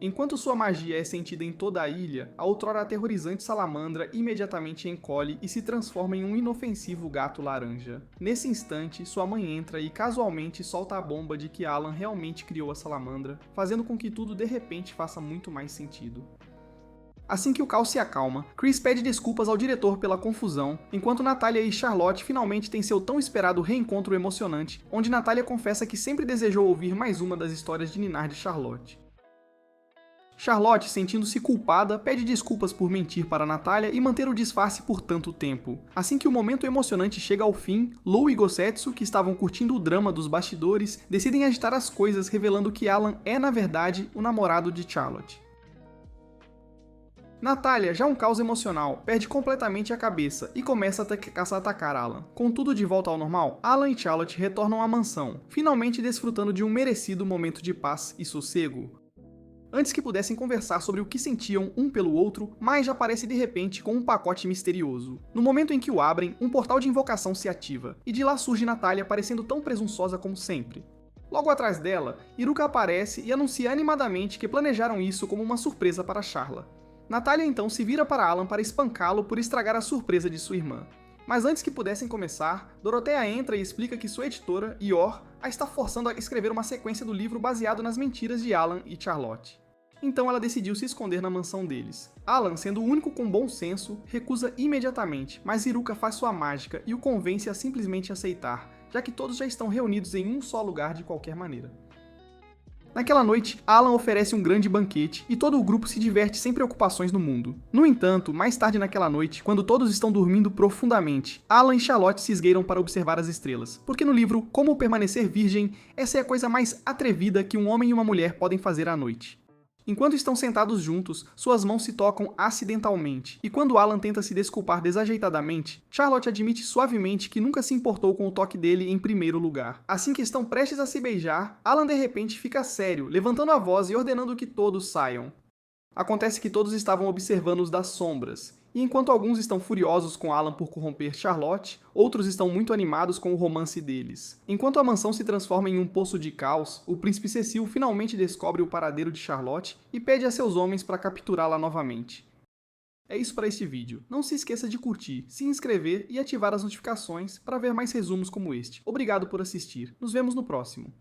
Enquanto sua magia é sentida em toda a ilha, a outrora aterrorizante salamandra imediatamente encolhe e se transforma em um inofensivo gato laranja. Nesse instante, sua mãe entra e casualmente solta a bomba de que Alan realmente criou a salamandra, fazendo com que tudo de repente faça muito mais sentido. Assim que o caos se acalma, Chris pede desculpas ao diretor pela confusão, enquanto Natália e Charlotte finalmente têm seu tão esperado reencontro emocionante, onde Natália confessa que sempre desejou ouvir mais uma das histórias de ninar de Charlotte. Charlotte, sentindo-se culpada, pede desculpas por mentir para Natália e manter o disfarce por tanto tempo. Assim que o momento emocionante chega ao fim, Lou e Gosetsu, que estavam curtindo o drama dos bastidores, decidem agitar as coisas revelando que Alan é, na verdade, o namorado de Charlotte. Natália, já um caos emocional, perde completamente a cabeça e começa a atacar Alan. Com tudo de volta ao normal, Alan e Charlotte retornam à mansão, finalmente desfrutando de um merecido momento de paz e sossego. Antes que pudessem conversar sobre o que sentiam um pelo outro, Mai já aparece de repente com um pacote misterioso. No momento em que o abrem, um portal de invocação se ativa, e de lá surge Natália parecendo tão presunçosa como sempre. Logo atrás dela, Iruka aparece e anuncia animadamente que planejaram isso como uma surpresa para Charla. Natália então se vira para Alan para espancá-lo por estragar a surpresa de sua irmã. Mas antes que pudessem começar, Dorothea entra e explica que sua editora, Yor, a está forçando a escrever uma sequência do livro baseado nas mentiras de Alan e Charlotte. Então ela decidiu se esconder na mansão deles. Alan, sendo o único com bom senso, recusa imediatamente, mas Iruka faz sua mágica e o convence a simplesmente aceitar, já que todos já estão reunidos em um só lugar de qualquer maneira. Naquela noite, Alan oferece um grande banquete e todo o grupo se diverte sem preocupações no mundo. No entanto, mais tarde naquela noite, quando todos estão dormindo profundamente, Alan e Charlotte se esgueiram para observar as estrelas, porque no livro Como Permanecer Virgem, essa é a coisa mais atrevida que um homem e uma mulher podem fazer à noite. Enquanto estão sentados juntos, suas mãos se tocam acidentalmente, e quando Alan tenta se desculpar desajeitadamente, Charlotte admite suavemente que nunca se importou com o toque dele em primeiro lugar. Assim que estão prestes a se beijar, Alan de repente fica sério, levantando a voz e ordenando que todos saiam. Acontece que todos estavam observando-os das sombras, e enquanto alguns estão furiosos com Alan por corromper Charlotte, outros estão muito animados com o romance deles. Enquanto a mansão se transforma em um poço de caos, o príncipe Cecil finalmente descobre o paradeiro de Charlotte e pede a seus homens para capturá-la novamente. É isso para este vídeo. Não se esqueça de curtir, se inscrever e ativar as notificações para ver mais resumos como este. Obrigado por assistir. Nos vemos no próximo.